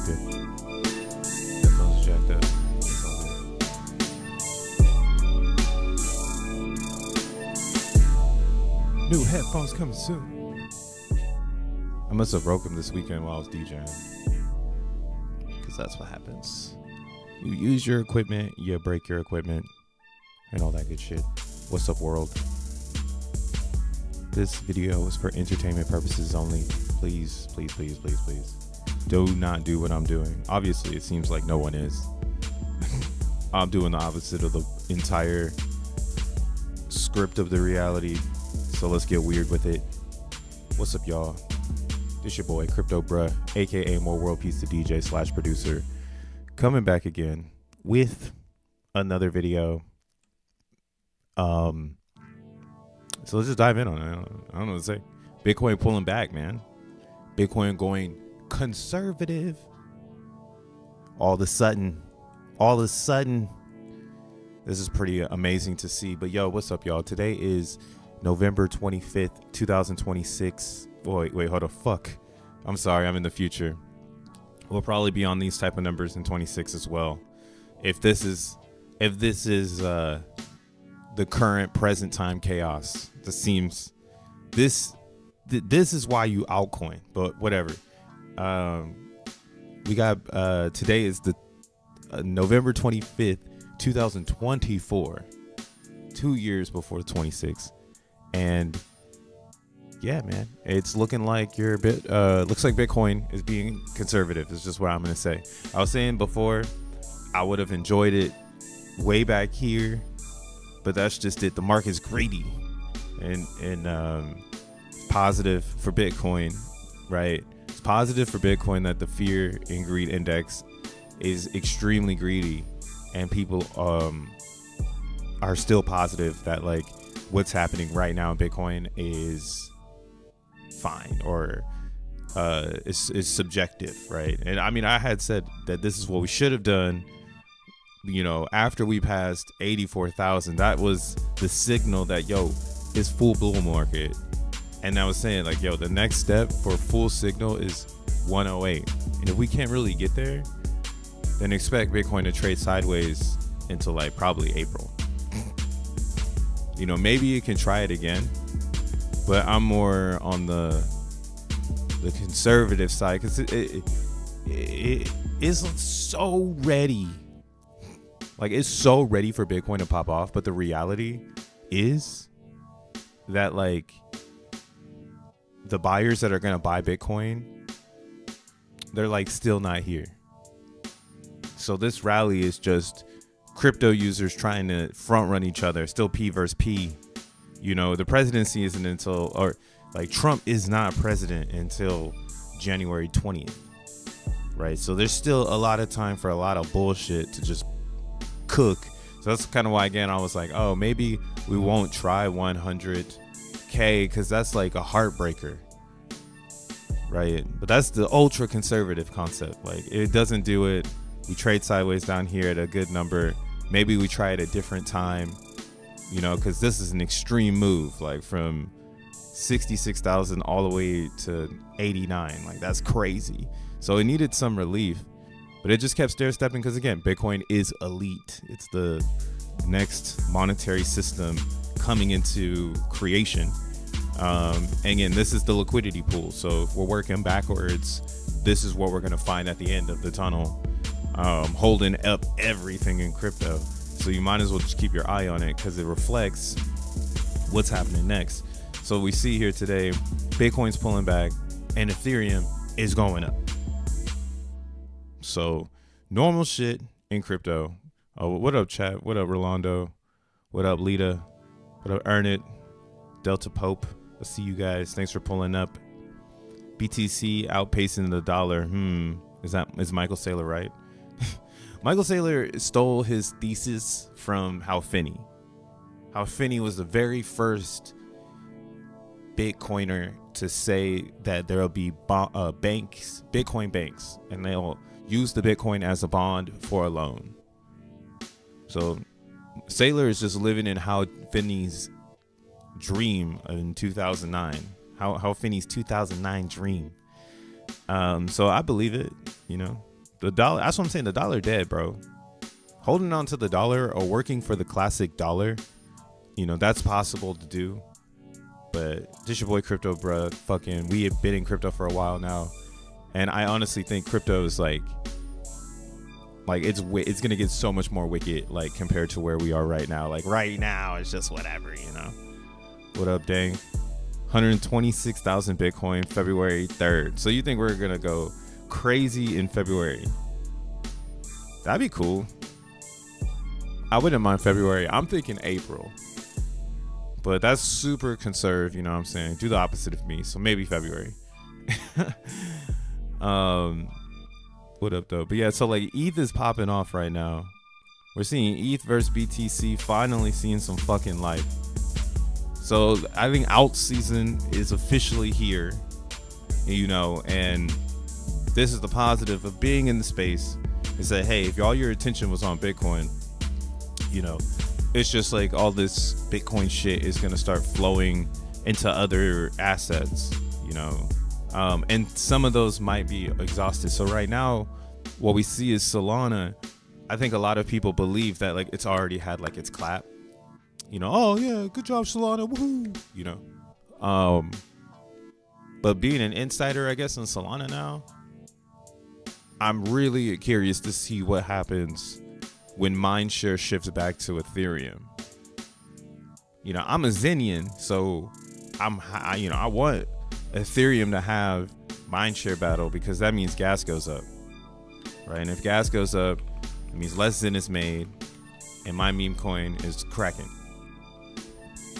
good. Headphones are jacked up. It's all good. New headphones coming soon. I must have broke them this weekend while I was DJing. Because that's what happens. You use your equipment, you break your equipment, and all that good shit. What's up, world? This video is for entertainment purposes only. Please, please, please, please, please. Do not do what I'm doing. Obviously, it seems like no one is. I'm doing the opposite of the entire script of the reality. So let's get weird with it. What's up, y'all? This your boy, Crypto Bruh, aka More World Peace the DJ / producer, coming back again with another video. So let's just dive in on it. I don't know what to say. Bitcoin pulling back, man. Bitcoin going conservative. All of a sudden, this is pretty amazing to see. But yo, what's up, y'all? Today is November 25th, 2026. Wait, hold the fuck. I'm sorry, I'm in the future. We'll probably be on these type of numbers in 26 as well. If this is the current present time chaos. This is why you altcoin, but whatever. We got today is the November 25th, 2024. 2 years before 26. And yeah, man, it's looking like looks like Bitcoin is being conservative. Is just what I'm gonna say. I was saying before, I would have enjoyed it way back here, but that's just it. The market's greedy, and it's positive for Bitcoin, right? It's positive for Bitcoin that the fear and greed index is extremely greedy, and people are still positive that like what's happening right now in Bitcoin is fine, or it's subjective, right? And I mean, I had said that this is what we should have done, you know, after we passed 84,000. That was the signal that yo, it's full bull market. And I was saying like, yo, the next step for full signal is 108. And if we can't really get there, then expect Bitcoin to trade sideways until like probably April. You know, maybe it can try it again, but I'm more on the conservative side because it is so ready. Like, it's so ready for Bitcoin to pop off, but the reality is that like the buyers that are gonna buy Bitcoin, they're like still not here. So this rally is just crypto users trying to front run each other. Still P versus P. You know, the presidency isn't until, or like Trump is not president until January 20th, right? So there's still a lot of time for a lot of bullshit to just cook. So that's kind of why, again, I was like, oh, maybe we won't try 100K because that's like a heartbreaker, right? But that's the ultra conservative concept. Like, it doesn't do it. We trade sideways down here at a good number. Maybe we try at a different time, you know, because this is an extreme move, like from 66,000 all the way to 89. Like, that's crazy. So it needed some relief, but it just kept stair stepping because, again, Bitcoin is elite. It's the next monetary system coming into creation. And again, this is the liquidity pool. So if we're working backwards, this is what we're going to find at the end of the tunnel. Holding up everything in crypto. So you might as well just keep your eye on it because it reflects what's happening next. So we see here today, Bitcoin's pulling back and Ethereum is going up. So normal shit in crypto. Oh, what up, chat? What up, Rolando? What up, Lita? What up, Earn It? Delta Pope. I see you guys. Thanks for pulling up. BTC outpacing the dollar. Is Michael Saylor right? Michael Saylor stole his thesis from How Finney. How Finney was the very first Bitcoiner to say that there'll be banks, Bitcoin banks, and they'll use the Bitcoin as a bond for a loan. So Saylor is just living in How Finney's dream in 2009. How Finney's 2009 dream. So I believe it, you know. The dollar, that's what I'm saying. The dollar dead, bro. Holding on to the dollar or working for the classic dollar, you know, that's possible to do. But this your boy Crypto, bro. Fucking, we have been in crypto for a while now. And I honestly think crypto is like it's gonna get so much more wicked, like compared to where we are right now. Like right now, it's just whatever, you know. What up, dang? 126,000 Bitcoin, February 3rd. So you think we're gonna go crazy in February? That'd be cool. I wouldn't mind February. I'm thinking April, but that's super conservative. You know what I'm saying? Do the opposite of me. So maybe February. What up though? But yeah, so like ETH is popping off right now. We're seeing ETH versus BTC finally seeing some fucking life. So I think alt season is officially here, you know, and this is the positive of being in the space, is that, hey, if all your attention was on Bitcoin, you know, it's just like all this Bitcoin shit is going to start flowing into other assets, you know, and some of those might be exhausted. So right now, what we see is Solana. I think a lot of people believe that like it's already had like its clap, you know, oh yeah, good job Solana, woohoo, you know. But being an insider, I guess, in Solana now, I'm really curious to see what happens when mindshare shifts back to Ethereum. You know, I'm a Xenian, so I want Ethereum to have mindshare battle, because that means gas goes up, right? And if gas goes up, it means less Zen is made, and my meme coin is cracking,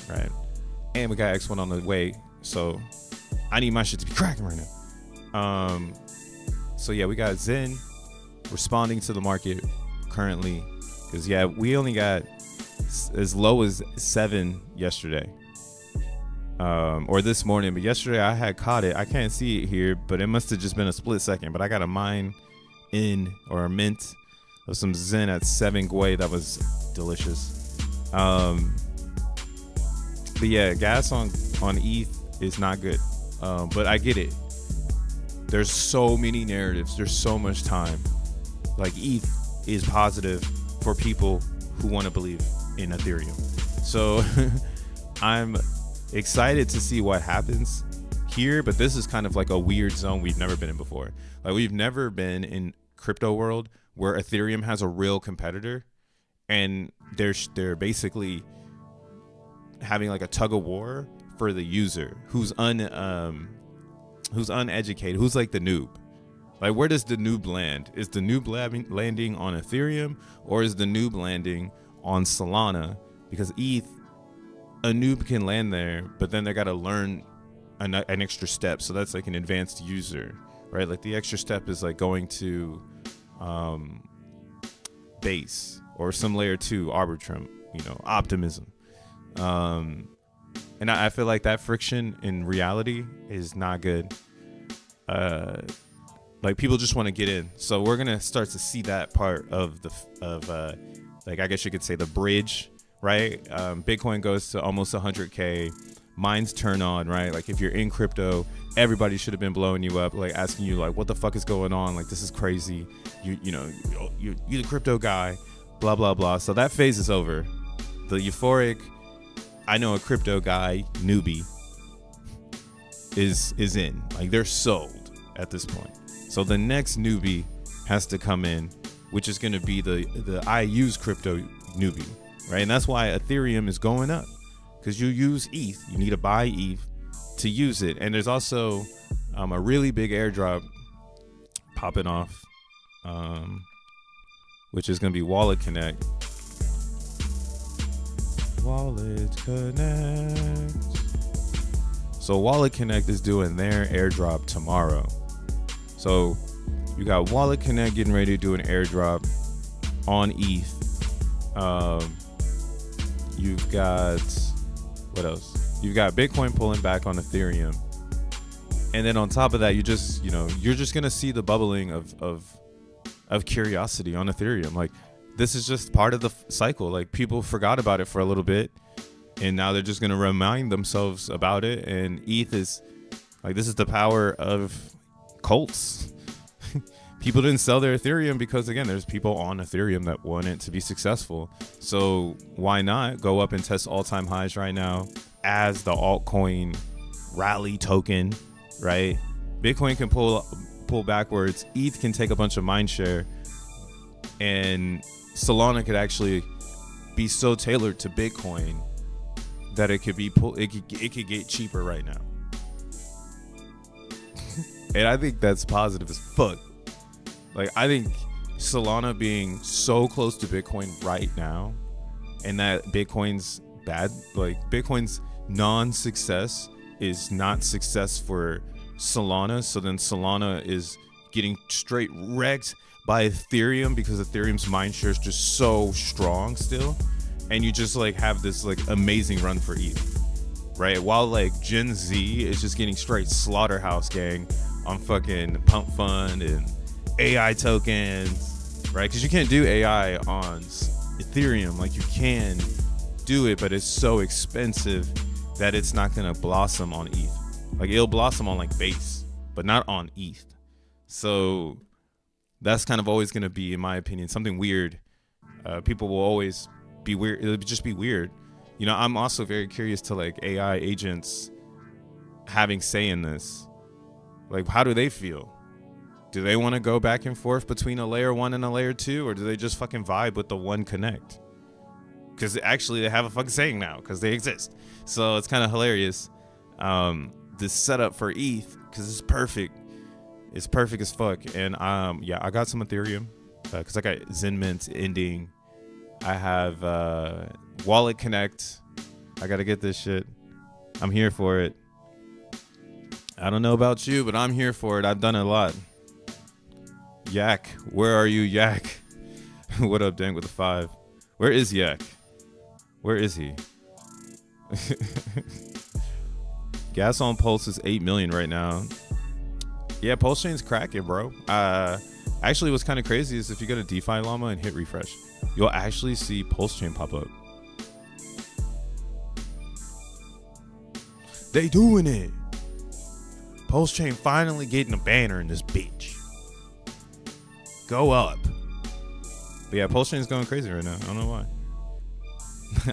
right? And we got X1 on the way, so I need my shit to be cracking right now. So yeah, we got Zen responding to the market currently, because yeah, we only got as low as 7 yesterday, or this morning, but yesterday I had caught it. I can't see it here, but it must have just been a split second. But I got a mine in, or a mint of some Zen at 7 Gwei. That was delicious. But yeah, gas on ETH is not good, but I get it. There's so many narratives, there's so much time. Like ETH is positive for people who want to believe in Ethereum. So I'm excited to see what happens here, but this is kind of like a weird zone we've never been in before. Like we've never been in crypto world where Ethereum has a real competitor, and they're basically having like a tug of war for the user who's uneducated, who's like the noob. Like, where does the noob land? Is the noob landing on Ethereum, or is the noob landing on Solana? Because ETH, a noob can land there, but then they got to learn an extra step. So that's like an advanced user, right? Like the extra step is like going to base or some layer 2 Arbitrum, you know, optimism. And I feel like that friction in reality is not good. Like people just want to get in. So we're going to start to see that part of like, I guess you could say the bridge, right? Bitcoin goes to almost 100K. Mines turn on, right? Like if you're in crypto, everybody should have been blowing you up, like asking you like, what the fuck is going on? Like, this is crazy. You're the crypto guy, blah, blah, blah. So that phase is over. The euphoric, I know a crypto guy newbie is in. Like, they're sold at this point. So the next newbie has to come in, which is going to be the I use crypto newbie, right? And that's why Ethereum is going up, because you use ETH. You need to buy ETH to use it. And there's also a really big airdrop popping off, which is going to be Wallet Connect. Wallet Connect. So Wallet Connect is doing their airdrop tomorrow. So you got Wallet Connect getting ready to do an airdrop on ETH. You've got, what else? You've got Bitcoin pulling back on Ethereum. And then on top of that, you're just going to see the bubbling of curiosity on Ethereum. Like, this is just part of the cycle. Like, people forgot about it for a little bit, and now they're just going to remind themselves about it. And ETH is like, this is the power of cults. people didn't sell their Ethereum because, again, there's people on Ethereum that want it to be successful. So why not go up and test all-time highs right now as the altcoin rally token, right? Bitcoin can pull backwards. ETH can take a bunch of mind share, and Solana could actually be so tailored to Bitcoin that it could get cheaper right now. And I think that's positive as fuck. Like, I think Solana being so close to Bitcoin right now, and that Bitcoin's non-success is not success for Solana. So then Solana is getting straight wrecked by Ethereum because Ethereum's mindshare is just so strong still. And you just like have this like amazing run for ETH, right? While like Gen Z is just getting straight slaughterhouse gang on fucking pump fund and AI tokens, right? Because you can't do AI on Ethereum. Like, you can do it, but it's so expensive that it's not gonna blossom on ETH. Like, it'll blossom on like Base, but not on ETH. So that's kind of always gonna be, in my opinion, something weird. People will always be weird. It'll just be weird. You know, I'm also very curious to like AI agents having say in this. Like, how do they feel? Do they want to go back and forth between a layer 1 and a layer 2, or do they just fucking vibe with the one connect? Because actually they have a fucking saying now because they exist. So it's kind of hilarious. This setup for ETH, because it's perfect. It's perfect as fuck. And yeah, I got some Ethereum because I got XEN ending. I have Wallet Connect. I got to get this shit. I'm here for it. I don't know about you, but I'm here for it. I've done it a lot. Yak, where are you, Yak? What up, Dang with the 5? Where is Yak? Where is he? Gas on Pulse is 8 million right now. Yeah, Pulse Chain's cracking, bro. Actually, what's kind of crazy is if you go to DeFi Llama and hit refresh, you'll actually see Pulse Chain pop up. They doing it. Pulse Chain finally getting a banner in this bitch. Go up. But yeah, Pulse Chain's going crazy right now. I don't know why.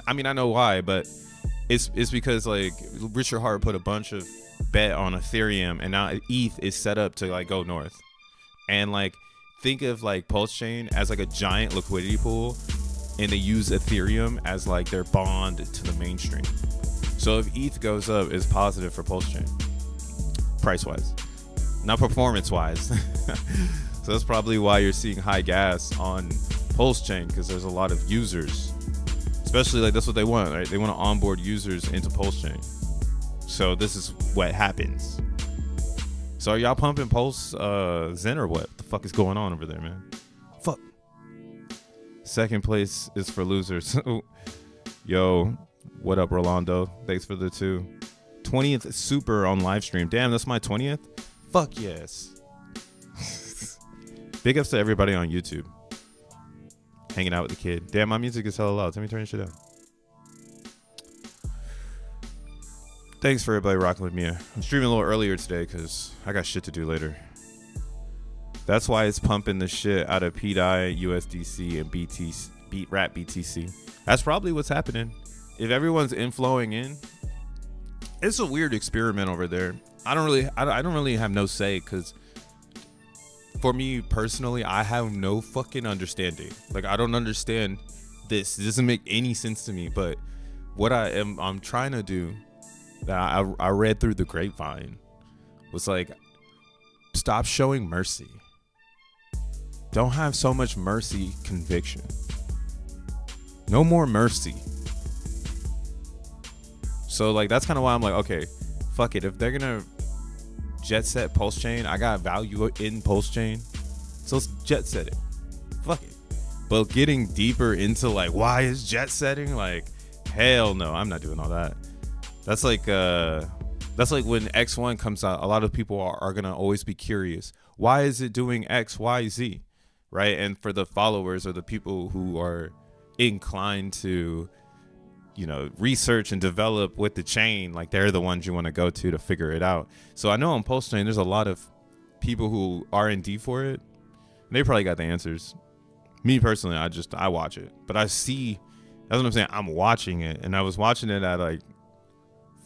I mean, I know why, but it's because like Richard Hart put a bunch of bet on Ethereum, and now ETH is set up to like go north. And like, think of like Pulse Chain as like a giant liquidity pool, and they use Ethereum as like their bond to the mainstream. So if ETH goes up, it's positive for Pulse Chain, price wise, not performance wise. So that's probably why you're seeing high gas on Pulse Chain, because there's a lot of users, especially like that's what they want, right? They want to onboard users into Pulse Chain. So this is what happens. So are y'all pumping Pulse Zen or what? The fuck is going on over there, man? Fuck. Second place is for losers. Yo, what up, Rolando? Thanks for the 2. 20th super on live stream. Damn, that's my 20th? Fuck yes. Big ups to everybody on YouTube. Hanging out with the kid. Damn, my music is hella loud. Let me turn this shit down. Thanks for everybody rocking with me. I'm streaming a little earlier today because I got shit to do later. That's why it's pumping the shit out of PDI, USDC, and Rat BTC. That's probably what's happening. If everyone's inflowing in, it's a weird experiment over there. I don't really have no say, because for me personally, I have no fucking understanding. Like, I don't understand this. It doesn't make any sense to me. But what I'm trying to do, that I read through the grapevine, was like, stop showing mercy. Don't have so much mercy conviction. No more mercy. So like, that's kind of why I'm like, okay, fuck it. If they're gonna jet set Pulse Chain, I got value in Pulse Chain, so let's jet set it. Fuck it. But getting deeper into like, why is jet setting? Like, hell no, I'm not doing all that. That's like when X1 comes out, a lot of people are gonna always be curious. Why is it doing X, Y, Z? Right? And for the followers or the people who are inclined to, you know, research and develop with the chain, like, they're the ones you want to go to figure it out. So I know on Pulse Chain there's a lot of people who R&D for it, They probably got the answers. Me personally, I watch it, but I see. That's what I'm saying. I'm watching it, and I was watching it at like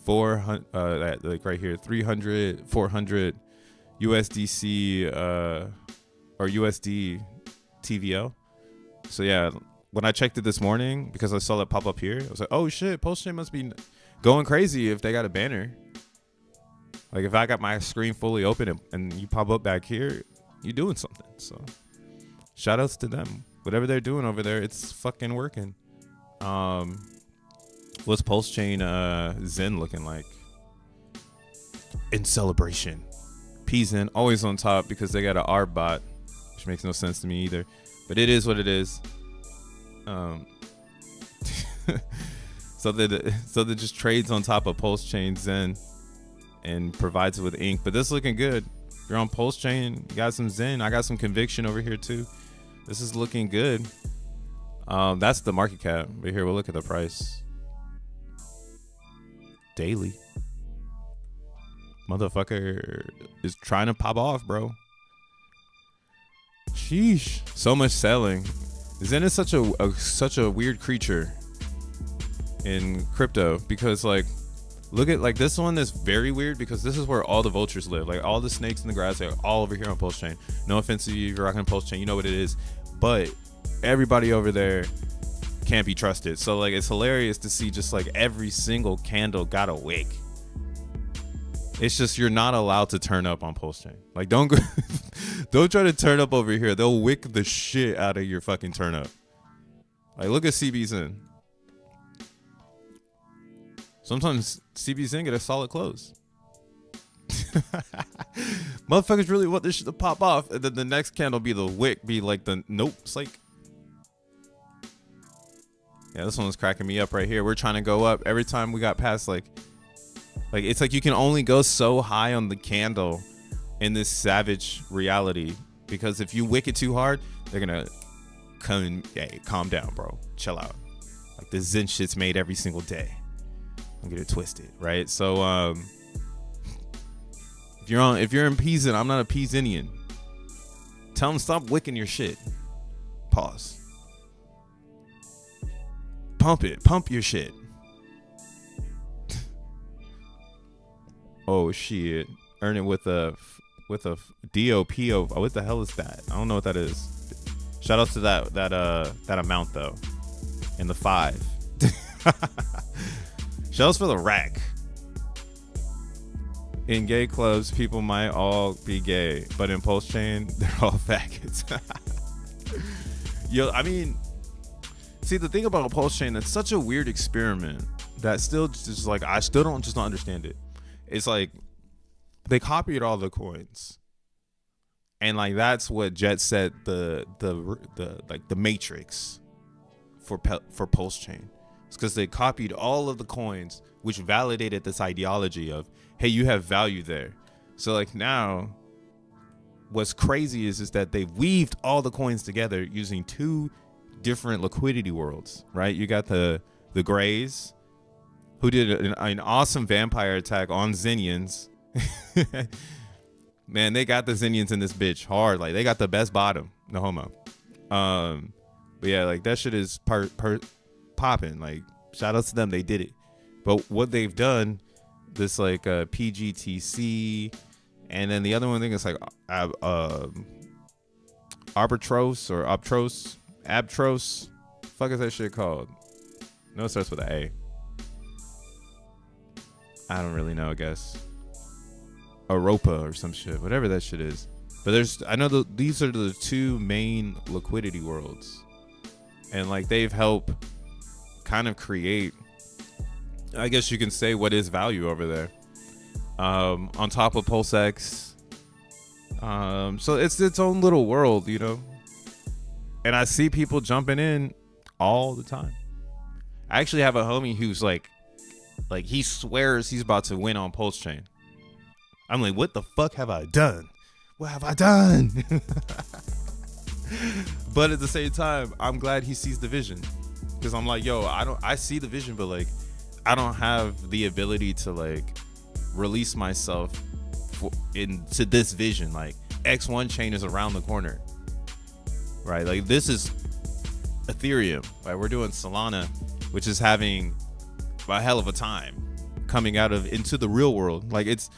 400, at like right here, 300, 400 USDC or USD TVL. So yeah, when I checked it this morning, because I saw that pop up here, I was like, oh shit, PulseChain must be going crazy if they got a banner. Like if I got my screen fully open and you pop up back here, you're doing something. So shout outs to them. Whatever they're doing over there, it's fucking working. What's PulseChain XEN looking like? In celebration. XEN always on top because they got an R bot, which makes no sense to me either. But it is what it is. So that just trades on top of PulseChain XEN and provides it with ink. But this is looking good. If you're on PulseChain, you got some XEN. I got some conviction over here too. This is looking good. That's the market cap. But here, we'll look at the price. Daily. Motherfucker is trying to pop off, bro. Sheesh. So much selling. XEN is such a weird creature in crypto, because like, look at like this one is very weird because this is where all the vultures live. Like all the snakes in the grass are all over here on PulseChain. No offense to you if you're rocking PulseChain, you know what it is. But everybody over there can't be trusted. So like it's hilarious to see just like every single candle got a wick. It's just you're not allowed to turn up on PulseChain. Like don't go don't try to turn up over here. They'll wick the shit out of your fucking turn up. Like look at CBXN. Sometimes CBXN get a solid close. Motherfuckers really want this shit to pop off, and then the next candle be the wick, be like the nope. It's like, yeah, this one's cracking me up right here. We're trying to go up every time we got past like it's like you can only go so high on the candle in this savage reality, because if you wick it too hard, they're gonna come. Hey, calm down, bro. Chill out. Like the XEN shit's made every single day. Don't get it twisted, right? So if you're in P.o.P, I'm not a P.o.P-ian. Tell them stop wicking your shit. Pause. Pump your shit. Oh shit. Earn it with a D.O.P. of what the hell is that? I don't know what that is. Shout out to that amount though. And the 5. Shout outs for the rack. In gay clubs, people might all be gay, but in PulseChain, they're all faggots. Yo, I mean, see, the thing about PulseChain, it's such a weird experiment that still just like I still don't understand it. It's like they copied all the coins, and like that's what Jet set the matrix for PulseChain. It's because they copied all of the coins, which validated this ideology of, hey, you have value there. So like now what's crazy is that they've weaved all the coins together using 2 different liquidity worlds, right? You got the Greys, who did an awesome vampire attack on Xenians. Man, they got the Xenians in this bitch hard. Like they got the best bottom, no homo. But yeah, like that shit is popping. Like shout out to them, they did it. But what they've done, this like PGTC, and then the other one I think it's like Arbitros or Abtros. Fuck is that shit called? No, it starts with an A. I don't really know, I guess. Europa or some shit, whatever that shit is. But I know these are the 2 main liquidity worlds, and like they've helped kind of create, I guess you can say, what is value over there. On top of PulseX. So it's its own little world, you know. And I see people jumping in all the time. I actually have a homie who's like he swears he's about to win on PulseChain. I'm like, what the fuck have I done? What have I done? But at the same time, I'm glad he sees the vision, because I'm like, yo, I see the vision, but like I don't have the ability to like release myself into this vision. Like X1 chain is around the corner. right? Like this is Ethereum, right? We're doing Solana, which is having a hell of a time coming out of into the real world. Like it's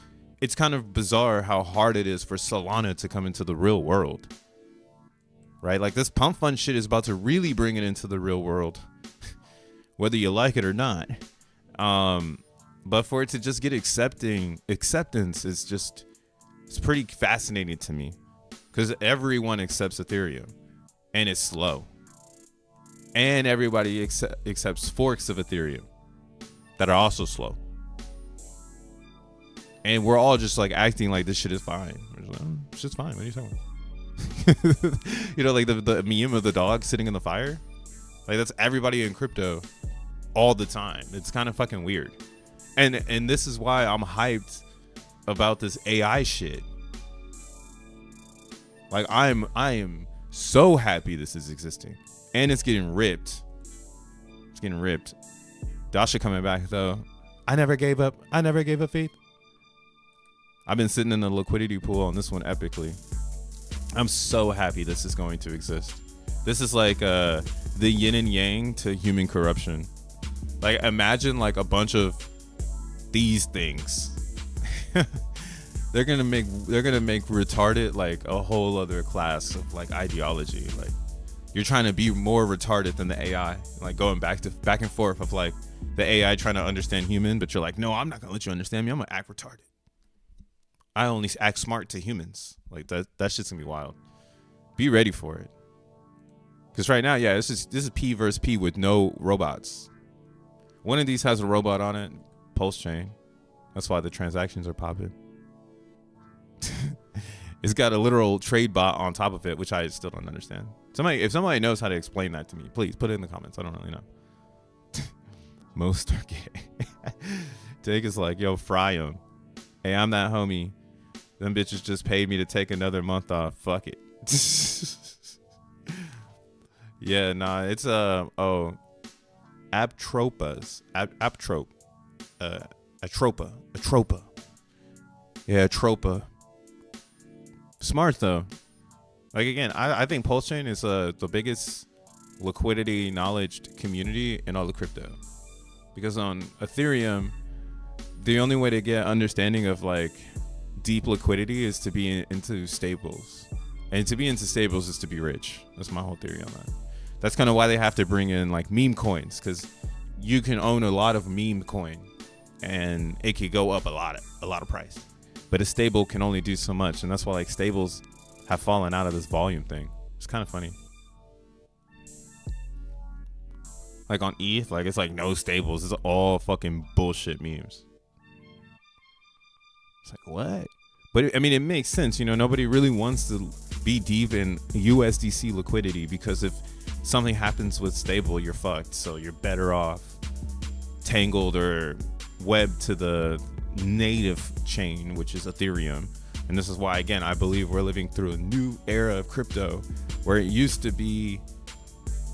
kind of bizarre how hard it is for Solana to come into the real world, right? Like this pump fund shit is about to really bring it into the real world, whether you like it or not. But for it to just get acceptance is it's pretty fascinating to me, because everyone accepts Ethereum and it's slow, and everybody accepts forks of Ethereum that are also slow. And we're all just like acting like this shit is fine. It's just fine. What are you talking about? You know, like the meme of the dog sitting in the fire. Like that's everybody in crypto all the time. It's kind of fucking weird. And this is why I'm hyped about this AI shit. Like I am so happy this is existing, and it's getting ripped. It's getting ripped. Dasha coming back though. I never gave up faith. I've been sitting in the liquidity pool on this one epically. I'm so happy this is going to exist. This is like the yin and yang to human corruption. Like imagine like a bunch of these things. they're gonna make retarded like a whole other class of like ideology. Like you're trying to be more retarded than the AI, like going back and forth of like the AI trying to understand human, but you're like, no, I'm not gonna let you understand me. I'm gonna act retarded. I only act smart to humans. Like that shit's gonna be wild. Be ready for it. Because right now, yeah, this is P versus P with no robots. One of these has a robot on it, Pulse Chain. That's why the transactions are popping. It's got a literal trade bot on top of it, which I still don't understand. If somebody knows how to explain that to me, please put it in the comments. I don't really know. Most are gay. Take is like, yo, fry them. Hey, I'm that homie. Them bitches just paid me to take another month off. Fuck it. Yeah, nah, it's Aptropas. Aptrope. Atropa. Yeah, Atropa. Smart though. Like again, I think Pulse Chain is the biggest liquidity knowledge community in all of crypto. Because on Ethereum, the only way to get understanding of like deep liquidity is to be into stables. And to be into stables is to be rich. That's my whole theory on that. That's kind of why they have to bring in like meme coins, because you can own a lot of meme coin and it could go up a lot of price. But a stable can only do so much, and that's why like stables have fallen out of this volume thing. It's kind of funny. Like on ETH, like it's like no stables. It's all fucking bullshit memes. It's like, what? But I mean, it makes sense. You know, nobody really wants to be deep in USDC liquidity, because if something happens with stable, you're fucked. So you're better off tangled or webbed to the native chain, which is Ethereum. And this is why, again, I believe we're living through a new era of crypto, where it used to be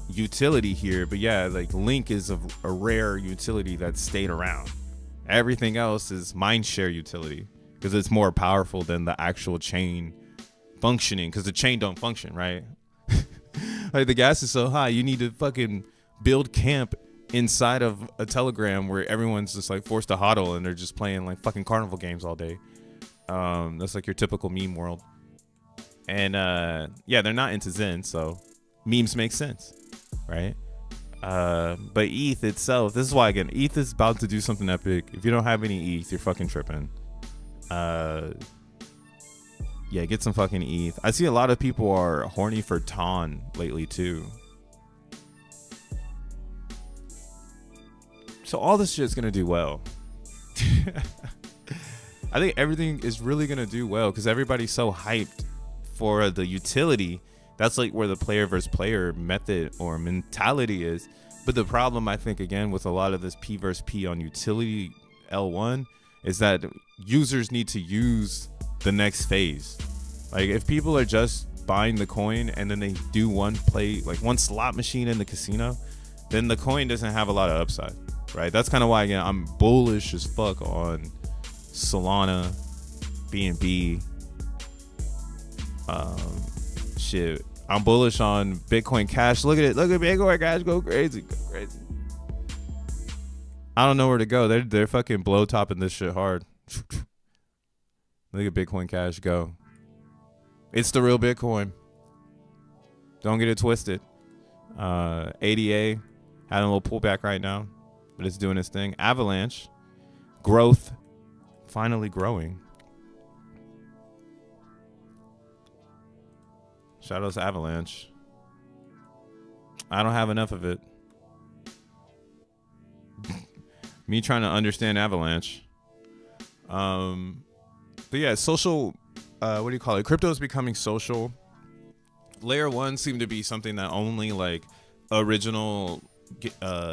utility here, but yeah, like Link is a rare utility that stayed around. Everything else is mindshare utility, because it's more powerful than the actual chain functioning, because the chain don't function, right? Like the gas is so high, you need to fucking build camp inside of a Telegram where everyone's just like forced to hodl and they're just playing like fucking carnival games all day. That's like your typical meme world. And yeah, they're not into Zen, so memes make sense, right? But ETH itself, this is why, again, ETH is about to do something epic. If you don't have any ETH, you're fucking tripping. Yeah, get some fucking ETH. I see a lot of people are horny for TON lately too. So all this shit's gonna do well. I think everything is really gonna do well because everybody's so hyped for the utility. That's like where the player versus player method or mentality is. But the problem, I think, again, with a lot of this P versus P on utility L1 is that users need to use the next phase. Like if people are just buying the coin and then they do one slot machine in the casino, then the coin doesn't have a lot of upside, right? That's kind of why, again, I'm bullish as fuck on Solana, BNB, I'm bullish on Bitcoin Cash. Look at it. Look at Bitcoin Cash go crazy. Go crazy. I don't know where to go. They're fucking blow topping this shit hard. Look at Bitcoin Cash go. It's the real Bitcoin. Don't get it twisted. ADA having a little pullback right now, but it's doing its thing. Avalanche growth, finally growing. Shout out to Avalanche. I don't have enough of it. Me trying to understand Avalanche. But yeah, social, what do you call it? Crypto is becoming social. Layer 1 seemed to be something that only like original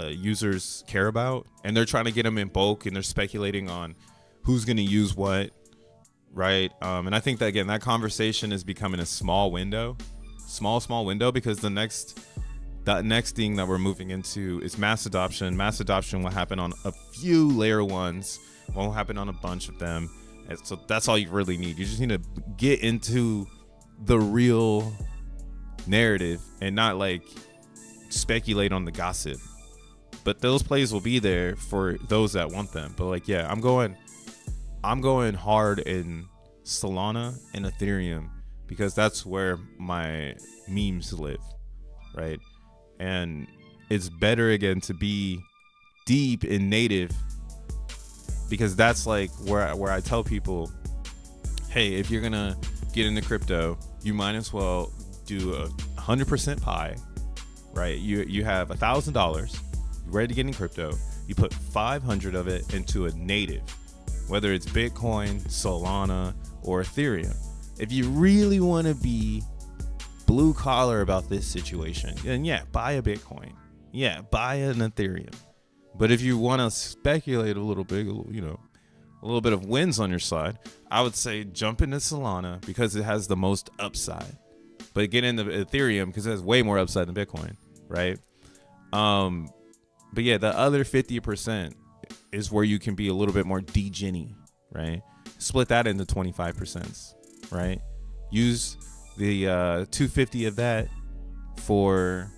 users care about. And they're trying to get them in bulk, and they're speculating on who's going to use what. Right. And I think that, again, that conversation is becoming a small window, small window, because the next thing that we're moving into is mass adoption. Mass adoption will happen on a few layer 1s, won't happen on a bunch of them. And so that's all you really need. You just need to get into the real narrative and not like speculate on the gossip. But those plays will be there for those that want them. But like, yeah, I'm going hard in Solana and Ethereum because that's where my memes live, right? And it's better, again, to be deep in native, because that's like where I tell people, hey, if you're gonna get into crypto, you might as well do 100% pie, right? You have $1,000, you're ready to get in crypto, you put 500 of it into a native, whether it's Bitcoin, Solana, or Ethereum. If you really want to be blue collar about this situation, then yeah, buy a Bitcoin. Yeah, buy an Ethereum. But if you want to speculate a little bit, you know, a little bit of wins on your side, I would say jump into Solana because it has the most upside. But get into Ethereum because it has way more upside than Bitcoin, right? But yeah, the other 50% is where you can be a little bit more degenny, right? Split that into 25%, right? Use the 250 of that for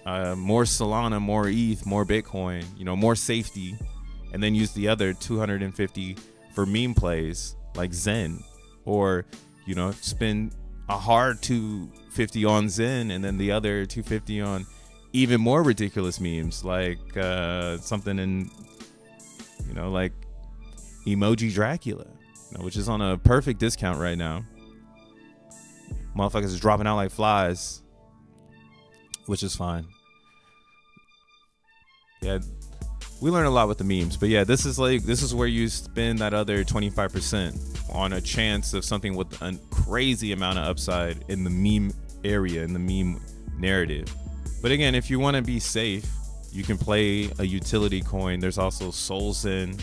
more Solana, more ETH, more Bitcoin, you know, more safety, and then use the other 250 for meme plays like XEN, or, you know, spend a hard 250 on XEN and then the other 250 on even more ridiculous memes like something in, you know, like Emoji Dracula, you know, which is on a perfect discount right now. Motherfuckers is dropping out like flies, which is fine. Yeah, we learn a lot with the memes, but yeah, this is where you spend that other 25% on a chance of something with a crazy amount of upside in the meme area, in the meme narrative. But again, if you want to be safe, you can play a utility coin. There's also solXEN,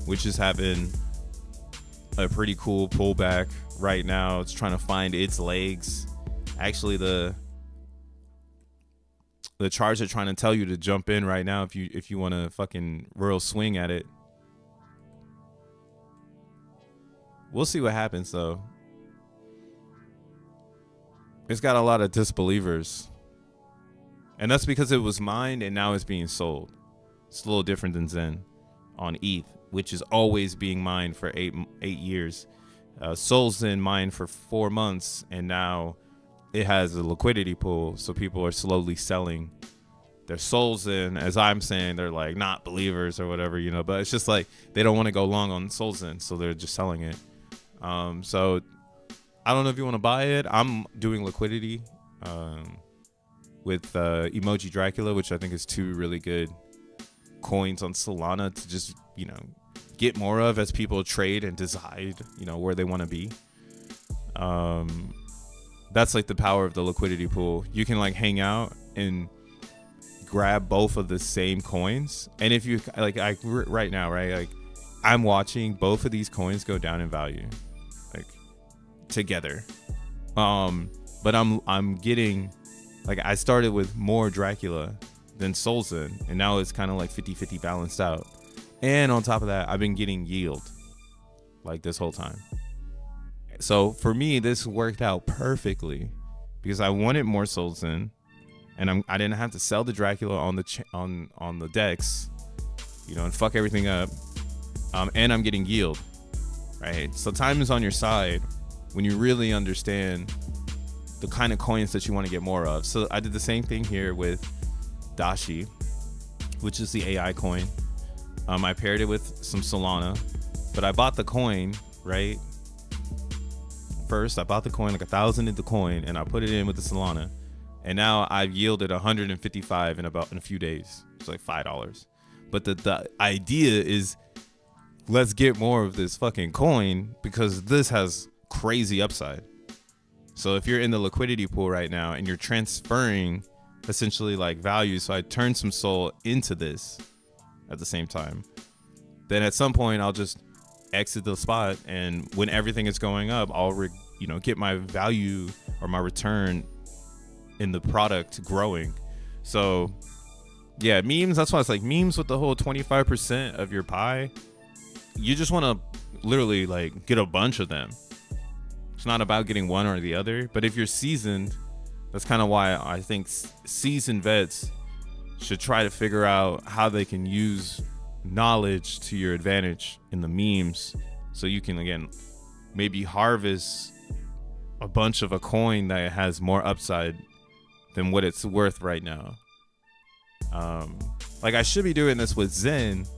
which is having a pretty cool pullback right now. It's trying to find its legs. Actually, the charts are trying to tell you to jump in right now if you want to fucking real swing at it. We'll see what happens though. It's got a lot of disbelievers. And that's because it was mined and now it's being sold. It's a little different than XEN on ETH, which is always being mined for eight years. solXEN mined for 4 months, and now it has a liquidity pool, so people are slowly selling their solXEN. As I'm saying, they're like not believers or whatever, you know, but it's just like they don't want to go long on solXEN, so they're just selling it. So I don't know if you want to buy it. I'm doing liquidity with Emoji Dracula, which I think is 2 really good coins on Solana to just, you know, get more of as people trade and decide, you know, where they want to be. That's like the power of the liquidity pool. You can like hang out and grab both of the same coins, and if you like, right now, right, like I'm watching both of these coins go down in value, like together. But I'm getting, like, I started with more Dracula than solXEN, and now it's kind of like 50-50 balanced out. And on top of that, I've been getting yield like this whole time. So for me, this worked out perfectly because I wanted more solXEN, and I didn't have to sell the Dracula on the on the DEX, you know, and fuck everything up. And I'm getting yield, right? So time is on your side when you really understand the kind of coins that you want to get more of. So I did the same thing here with Dashi, which is the AI coin. I paired it with some Solana, but I bought the coin, right? First, I bought the coin, like 1,000 in the coin, and I put it in with the Solana. And now I've yielded 155 in a few days. It's like $5. But the idea is, let's get more of this fucking coin because this has crazy upside. So if you're in the liquidity pool right now and you're transferring essentially like value, so I turned some Sol into this at the same time, then at some point I'll just exit the spot, and when everything is going up, I'll get my value or my return in the product growing. So yeah, memes, that's why it's like memes with the whole 25% of your pie. You just want to literally like get a bunch of them. It's not about getting one or the other, but if you're seasoned, that's kind of why I think seasoned vets should try to figure out how they can use knowledge to your advantage in the memes, so you can again maybe harvest a bunch of a coin that has more upside than what it's worth right now. Like I should be doing this with XEN,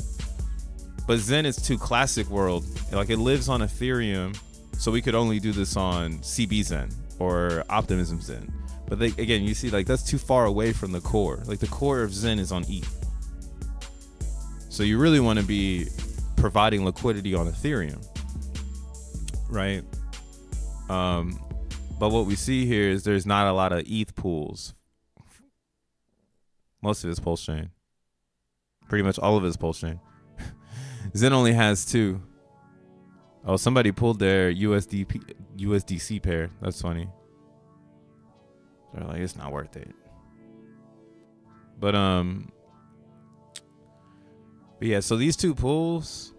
but XEN is too classic world. Like it lives on Ethereum, so we could only do this on CBXEN or Optimism XEN. But again, you see, like that's too far away from the core. Like the core of XEN is on ETH. So you really want to be providing liquidity on Ethereum, right? But what we see here is there's not a lot of ETH pools. Most of it's Pulse Chain. Pretty much all of it's Pulse Chain. XEN only has 2. Oh, somebody pulled their USDC pair. That's funny. They're like, it's not worth it. But yeah, so these 2 pools,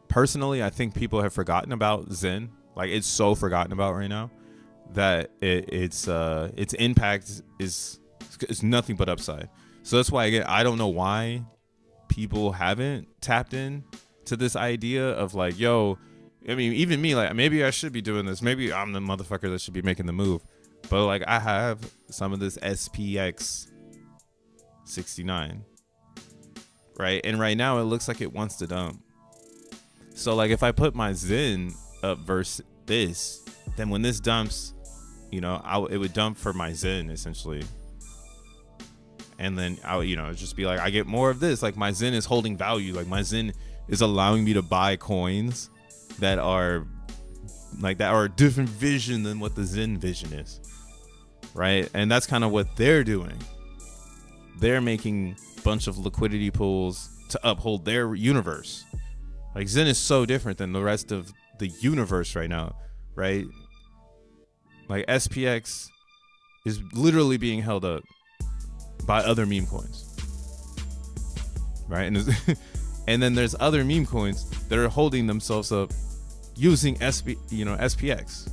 personally, I think people have forgotten about XEN. Like it's so forgotten about right now that its impact is nothing but upside. So that's why, again, I don't know why people haven't tapped in to this idea of like, yo, I mean, even me, like maybe I should be doing this. Maybe I'm the motherfucker that should be making the move. But like I have some of this SPX 69, right? And right now it looks like it wants to dump. So like if I put my XEN up versus this, then when this dumps, you know, it would dump for my XEN essentially. And then I would, just be like, I get more of this. Like my XEN is holding value. Like my XEN is allowing me to buy coins that are a different vision than what the XEN vision is, right? And that's kind of what they're doing. They're making a bunch of liquidity pools to uphold their universe. Like XEN is so different than the rest of the universe right now, right? Like SPX is literally being held up by other meme coins, right? And then there's other meme coins that are holding themselves up using SPX,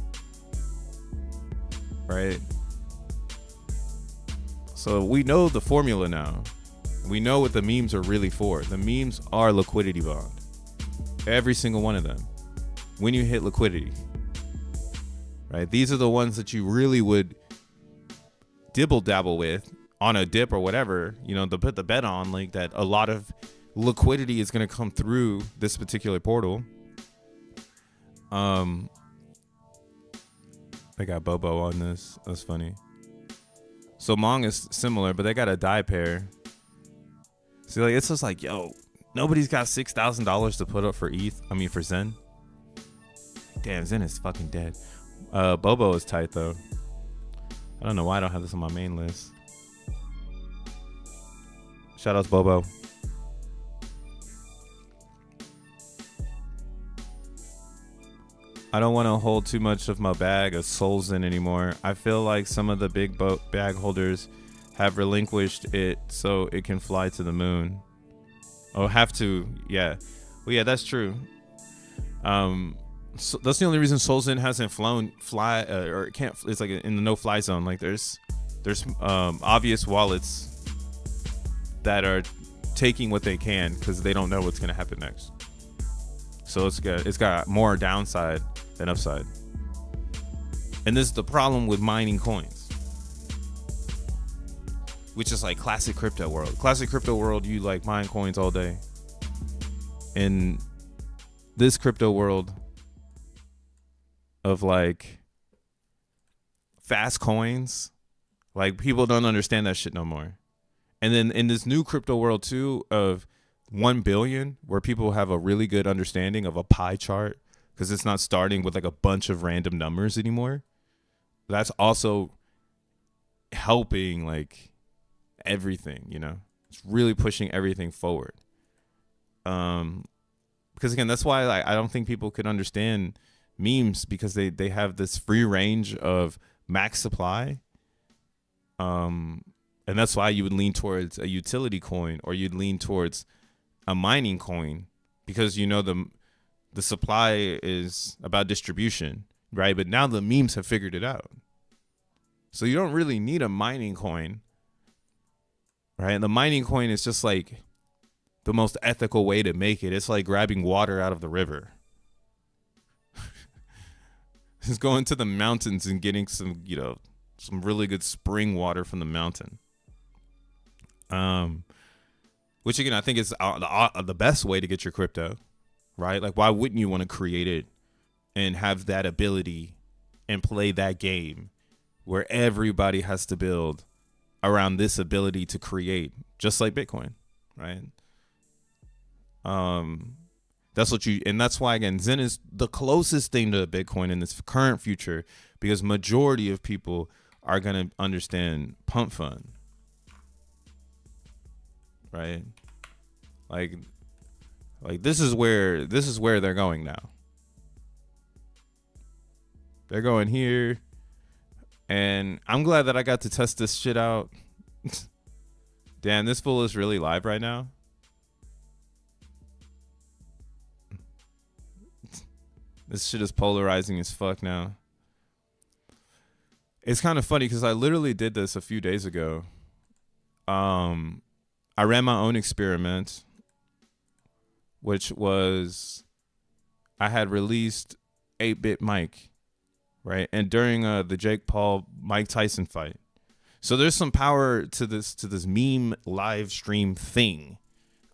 right? So we know the formula now. We know what the memes are really for. The memes are liquidity bond. Every single one of them. When you hit liquidity, right? These are the ones that you really would dibble dabble with on a dip or whatever, to put the bet on, like that a lot of liquidity is going to come through this particular portal. I got Bobo on this. That's funny. So Mong is similar, but they got a die pair. See, like it's just like, yo, nobody's got $6,000 to put up for for XEN. Damn, XEN is fucking dead. Bobo is tight though. I don't know why I don't have this on my main list. Shout outs Bobo. I don't want to hold too much of my bag of solXEN anymore. I feel like some of the big bag holders have relinquished it so it can fly to the moon. Oh, have to. Yeah. Well, yeah, that's true. So that's the only reason solXEN hasn't or it can't. It's like in the no-fly zone. Like there's obvious wallets that are taking what they can because they don't know what's gonna happen next. So it's got more downside than upside. And this is the problem with mining coins, which is like classic crypto world. Classic crypto world, you like mine coins all day. In this crypto world of like fast coins, like people don't understand that shit no more. And then in this new crypto world too of 1 billion, where people have a really good understanding of a pie chart, because it's not starting with like a bunch of random numbers anymore. That's also helping like everything, you know. It's really pushing everything forward. Because again, that's why like, I don't think people could understand memes, because they have this free range of max supply. And that's why you would lean towards a utility coin, or you'd lean towards a mining coin, because you know the supply is about distribution, right? But now the memes have figured it out. So you don't really need a mining coin, right? And the mining coin is just like the most ethical way to make it. It's like grabbing water out of the river. It's going to the mountains and getting some, you know, some really good spring water from the mountain. Which again, I think is the best way to get your crypto, right? Like, why wouldn't you want to create it and have that ability and play that game where everybody has to build around this ability to create, just like Bitcoin, right? That's what and that's why again, XEN is the closest thing to Bitcoin in this current future, because majority of people are going to understand pump fund, right? Like this is where they're going now. They're going here, and I'm glad that I got to test this shit out. Damn, this fool is really live right now. This shit is polarizing as fuck now. It's kind of funny because I literally did this a few days ago. I ran my own experiment, which was I had released 8-bit Mike, right? And during the Jake Paul Mike Tyson fight. So there's some power to this meme live stream thing.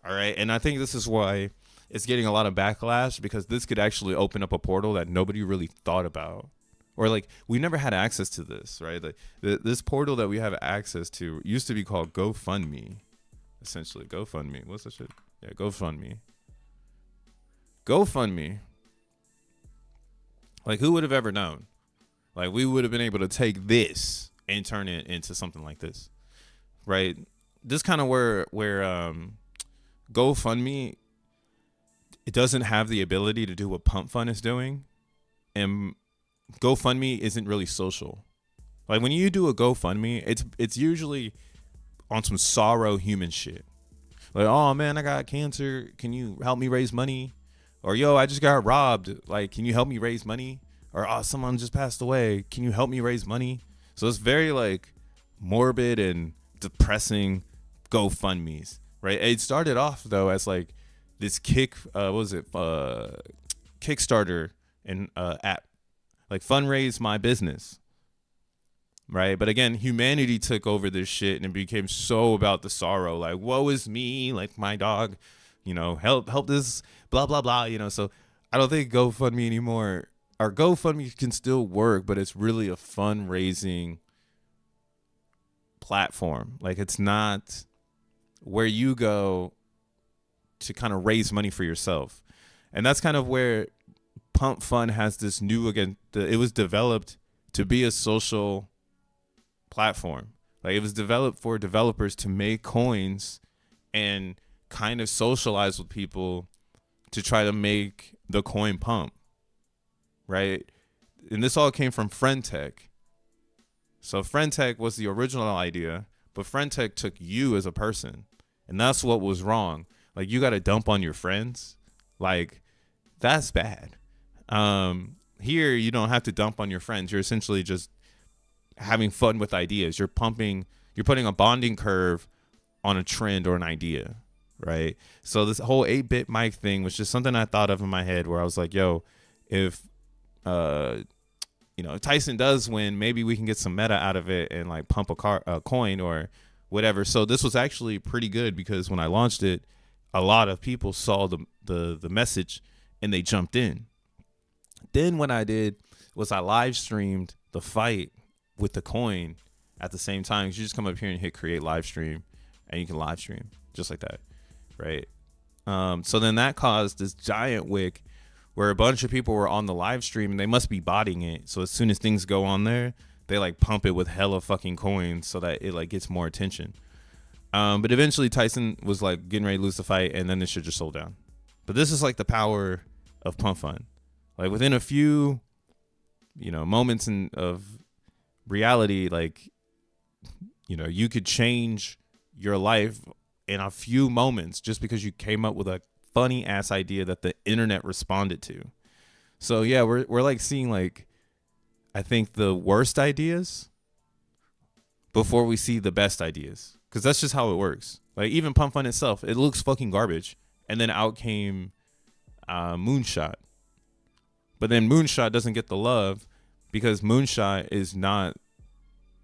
All right. And I think this is why it's getting a lot of backlash, because this could actually open up a portal that nobody really thought about. Or like, we never had access to this, right? Like this portal that we have access to used to be called GoFundMe, essentially. GoFundMe. What's that shit? Yeah, GoFundMe. GoFundMe. Like, who would have ever known? Like, we would have been able to take this and turn it into something like this, right? This kind of where GoFundMe, it doesn't have the ability to do what Pump Fund is doing, and GoFundMe isn't really social. Like, when you do a GoFundMe, it's usually on some sorrow human shit. Like, oh man, I got cancer. Can you help me raise money? Or yo, I just got robbed. Like, can you help me raise money? Or oh, someone just passed away. Can you help me raise money? So it's very like morbid and depressing GoFundMes, right? It started off though as like this Kickstarter and app, like fundraise my business, right? But again, humanity took over this shit and it became so about the sorrow, like woe is me, like my dog, you know, help this, blah blah blah, you know. So I don't think GoFundMe anymore. Our GoFundMe can still work, but it's really a fundraising platform. Like, it's not where you go to kind of raise money for yourself. And that's kind of where Pump Fund has this new, again, it was developed to be a social platform. Like, it was developed for developers to make coins and kind of socialize with people to try to make the coin pump, right? And this all came from FriendTech. So FriendTech was the original idea, but FriendTech took you as a person, and that's what was wrong. Like, you got to dump on your friends. Like, that's bad. Here you don't have to dump on your friends. You're essentially just having fun with ideas. You're putting a bonding curve on a trend or an idea, right? So this whole 8-bit mic thing was just something I thought of in my head, where I was like, yo, if if Tyson does win, maybe we can get some meta out of it and like pump a coin or whatever. So this was actually pretty good, because when I launched it, a lot of people saw the message and they jumped in. Then what I did was I live streamed the fight with the coin at the same time. You just come up here and hit create live stream, and you can live stream just like that, right? So then that caused this giant wick where a bunch of people were on the live stream, and they must be botting it. So as soon as things go on there, they like pump it with hella fucking coins so that it like gets more attention. But eventually Tyson was like getting ready to lose the fight, and then this shit just sold down. But this is like the power of pump fun. Like within a few, moments of reality, like, you could change your life in a few moments just because you came up with a funny ass idea that the internet responded to. So yeah, we're like seeing like, I think, the worst ideas before we see the best ideas, because that's just how it works. Like even Pump Fun itself, it looks fucking garbage, and then out came Moonshot. But then Moonshot doesn't get the love because Moonshot is not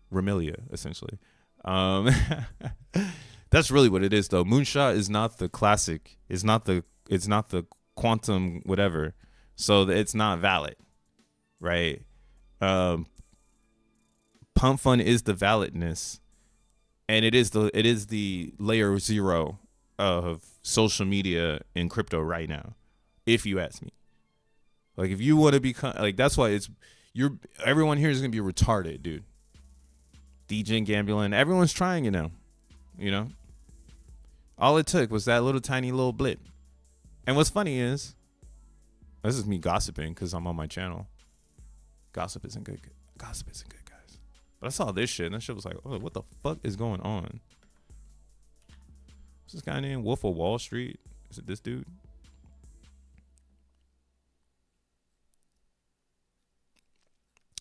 Remilia, essentially. That's really what it is, though. Moonshot is not the classic. It's not the quantum whatever. So it's not valid, right? Pump Fun is the validness, and it is the layer 0 of social media in crypto right now, if you ask me. Like if you want to become like, that's why everyone here is gonna be retarded, dude. DJ Gambulin, everyone's trying it now. All it took was that little tiny little blip. And what's funny is, this is me gossiping because I'm on my channel. Gossip isn't good, guys. But I saw this shit, and that shit was like, oh, what the fuck is going on? What's this guy named Wolf of Wall Street? Is it this dude?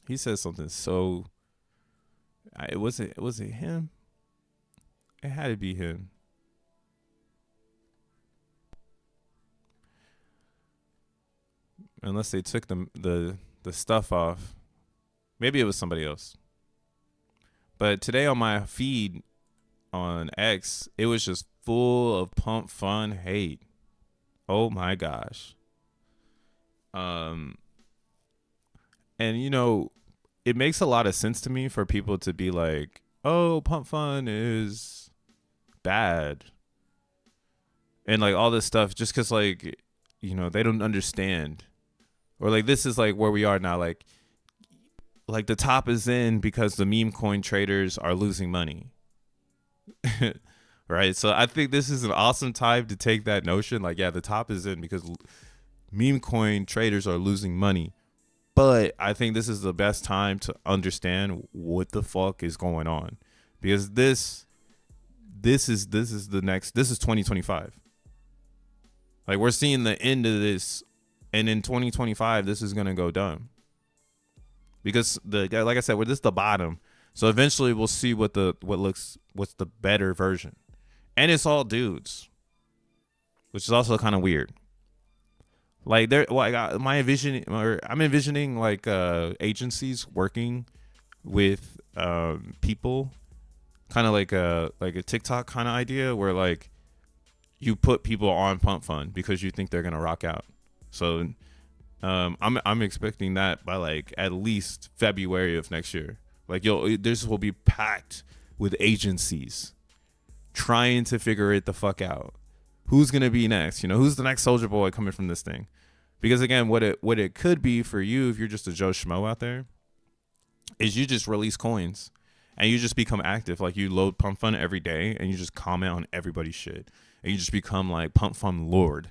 He said something so. Was it him? It had to be him. Unless they took the stuff off. Maybe it was somebody else. But today on my feed on X, it was just full of Pump Fun hate. Oh my gosh. And it makes a lot of sense to me for people to be like, oh, Pump Fun is bad. And like all this stuff, just because like, they don't understand. Or like, this is like where we are now. Like the top is in because the meme coin traders are losing money. Right? So I think this is an awesome time to take that notion. Like, yeah, the top is in because meme coin traders are losing money. But I think this is the best time to understand what the fuck is going on, because this is 2025. Like we're seeing the end of this, and in 2025 this is gonna go dumb. Because like I said, this is the bottom. So eventually we'll see what's the better version, and it's all dudes, which is also kind of weird. Like I'm envisioning like agencies working with people, kind of like a TikTok kind of idea where like you put people on Pump Fun because you think they're gonna rock out. So I'm expecting that by like at least February of next year. Like this will be packed with agencies trying to figure it the fuck out. Who's gonna be next? Who's the next Soldier Boy coming from this thing? Because again, what it could be for you, if you're just a Joe Schmo out there, is you just release coins and you just become active. Like you load Pump Fun every day and you just comment on everybody's shit, and you just become like Pump Fun Lord.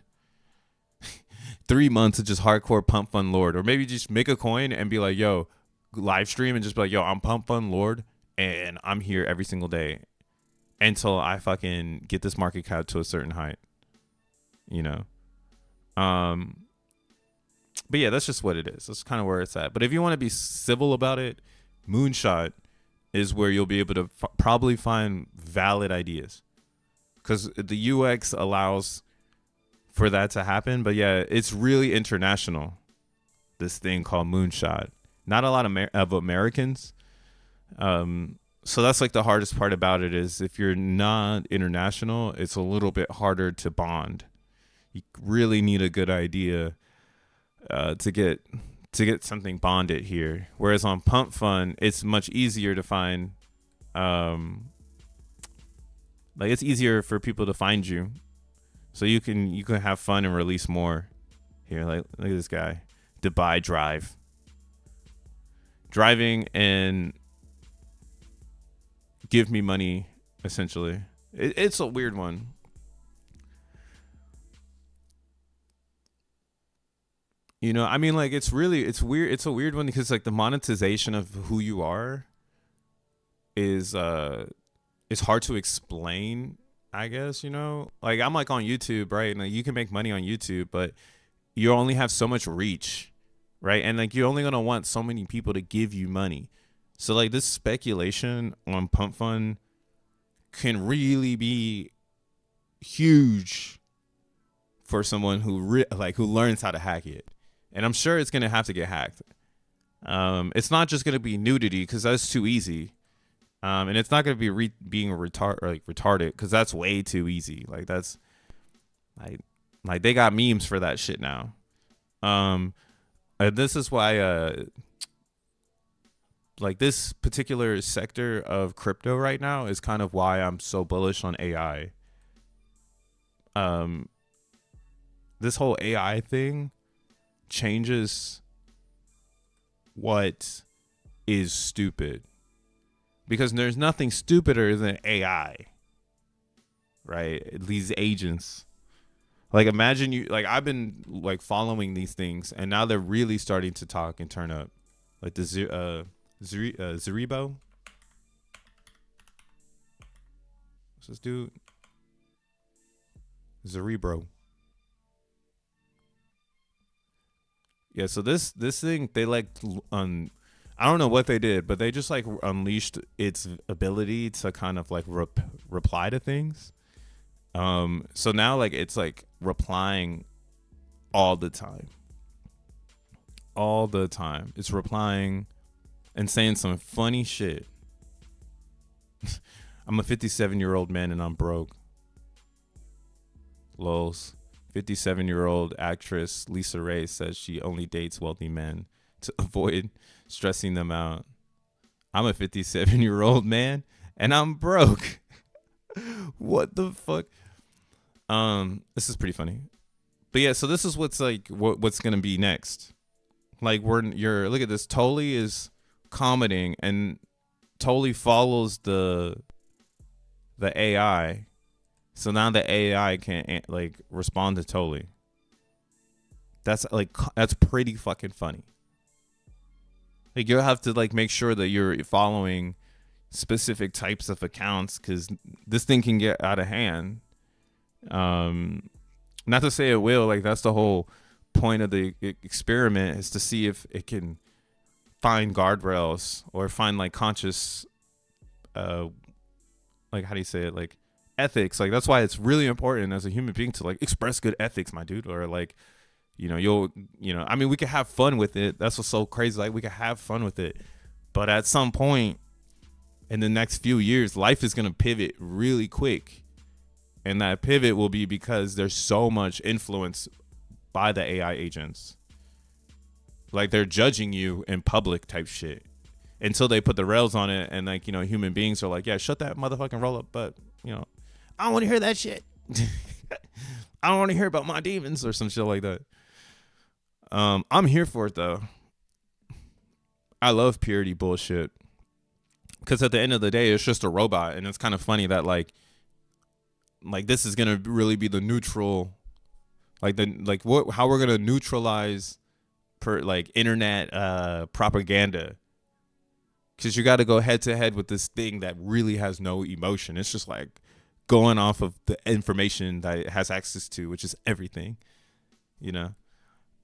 3 months of just hardcore Pump Fun Lord. Or maybe just make a coin and be like, yo, live stream and just be like, yo, I'm Pump Fun Lord and I'm here every single day until I fucking get this market cap to a certain height. But yeah, that's just what it is. That's kind of where it's at. But if you want to be civil about it, Moonshot is where you'll be able to probably find valid ideas, because the UX allows for that to happen. But yeah, it's really international, this thing called Moonshot. Not a lot of Americans. So that's like the hardest part about it, is if you're not international, it's a little bit harder to bond. You really need a good idea to get something bonded here. Whereas on Pump Fun, it's much easier to find. Like it's easier for people to find you, so you can have fun and release more. Here, like look at this guy, Dubai Drive, driving and give me money. Essentially, it's a weird one. You know, I mean, like it's weird. It's a weird one because like the monetization of who you are is it's hard to explain, I guess. You know, like I'm like on YouTube, right? And like, you can make money on YouTube, but you only have so much reach, right? And like you're only gonna want so many people to give you money. So like this speculation on Pump Fund can really be huge for someone who who learns how to hack it. And I'm sure it's gonna have to get hacked. It's not just gonna be nudity, because that's too easy. And it's not gonna be being retarded, because that's way too easy. Like that's like they got memes for that shit now. And this is why like this particular sector of crypto right now is kind of why I'm so bullish on AI. This whole AI thing changes what is stupid, because there's nothing stupider than AI, right? These agents. Like imagine like I've been like following these things, and now they're really starting to talk and turn up. Like the Zeribo. What's this dude? Zerebro. Yeah, so this thing, they like I don't know what they did, but they just like unleashed its ability to kind of like reply to things. So now like it's like replying all the time. All the time. It's replying and saying some funny shit. I'm a 57-year-old man and I'm broke. Lols. 57-year-old actress Lisa Ray says she only dates wealthy men to avoid stressing them out. I'm a 57-year-old man and I'm broke. What the fuck? This is pretty funny. But yeah, so this is what's like what's gonna be next. Like look at this. Tolly is commenting, and Tolly follows the AI. So now the AI can like respond to Tolly. That's pretty fucking funny. Like you'll have to like make sure that you're following specific types of accounts, because this thing can get out of hand. Not to say it will. Like that's the whole point of the experiment, is to see if it can find guardrails or find like conscious, like how do you say it, like ethics. Like that's why it's really important as a human being to like express good ethics, my dude. Or like, I mean, we could have fun with it. That's what's so crazy. Like we could have fun with it, but at some point in the next few years, life is gonna pivot really quick, and that pivot will be because there's so much influence by the AI agents. Like they're judging you in public type shit until they put the rails on it, and like human beings are like, yeah, shut that motherfucking roll up, but I don't want to hear that shit. I don't want to hear about my demons or some shit like that. I'm here for it though. I love purity bullshit, because at the end of the day, it's just a robot, and it's kind of funny that like this is gonna really be the neutral, how we're gonna neutralize internet propaganda, because you got to go head to head with this thing that really has no emotion. It's just like going off of the information that it has access to, which is everything,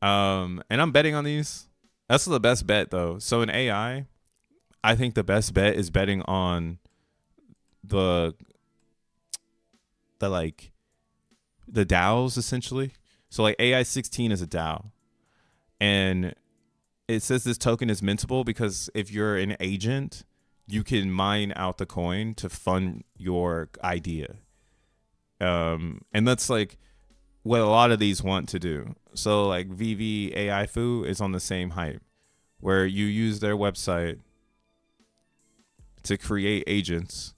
And I'm betting on these. That's the best bet though. So in AI, I think the best bet is betting on the like the DAOs essentially. So like AI 16 is a DAO, and it says this token is mintable because if you're an agent, you can mine out the coin to fund your idea. And that's like what a lot of these want to do. So like VV AI Foo is on the same hype, where you use their website to create agents,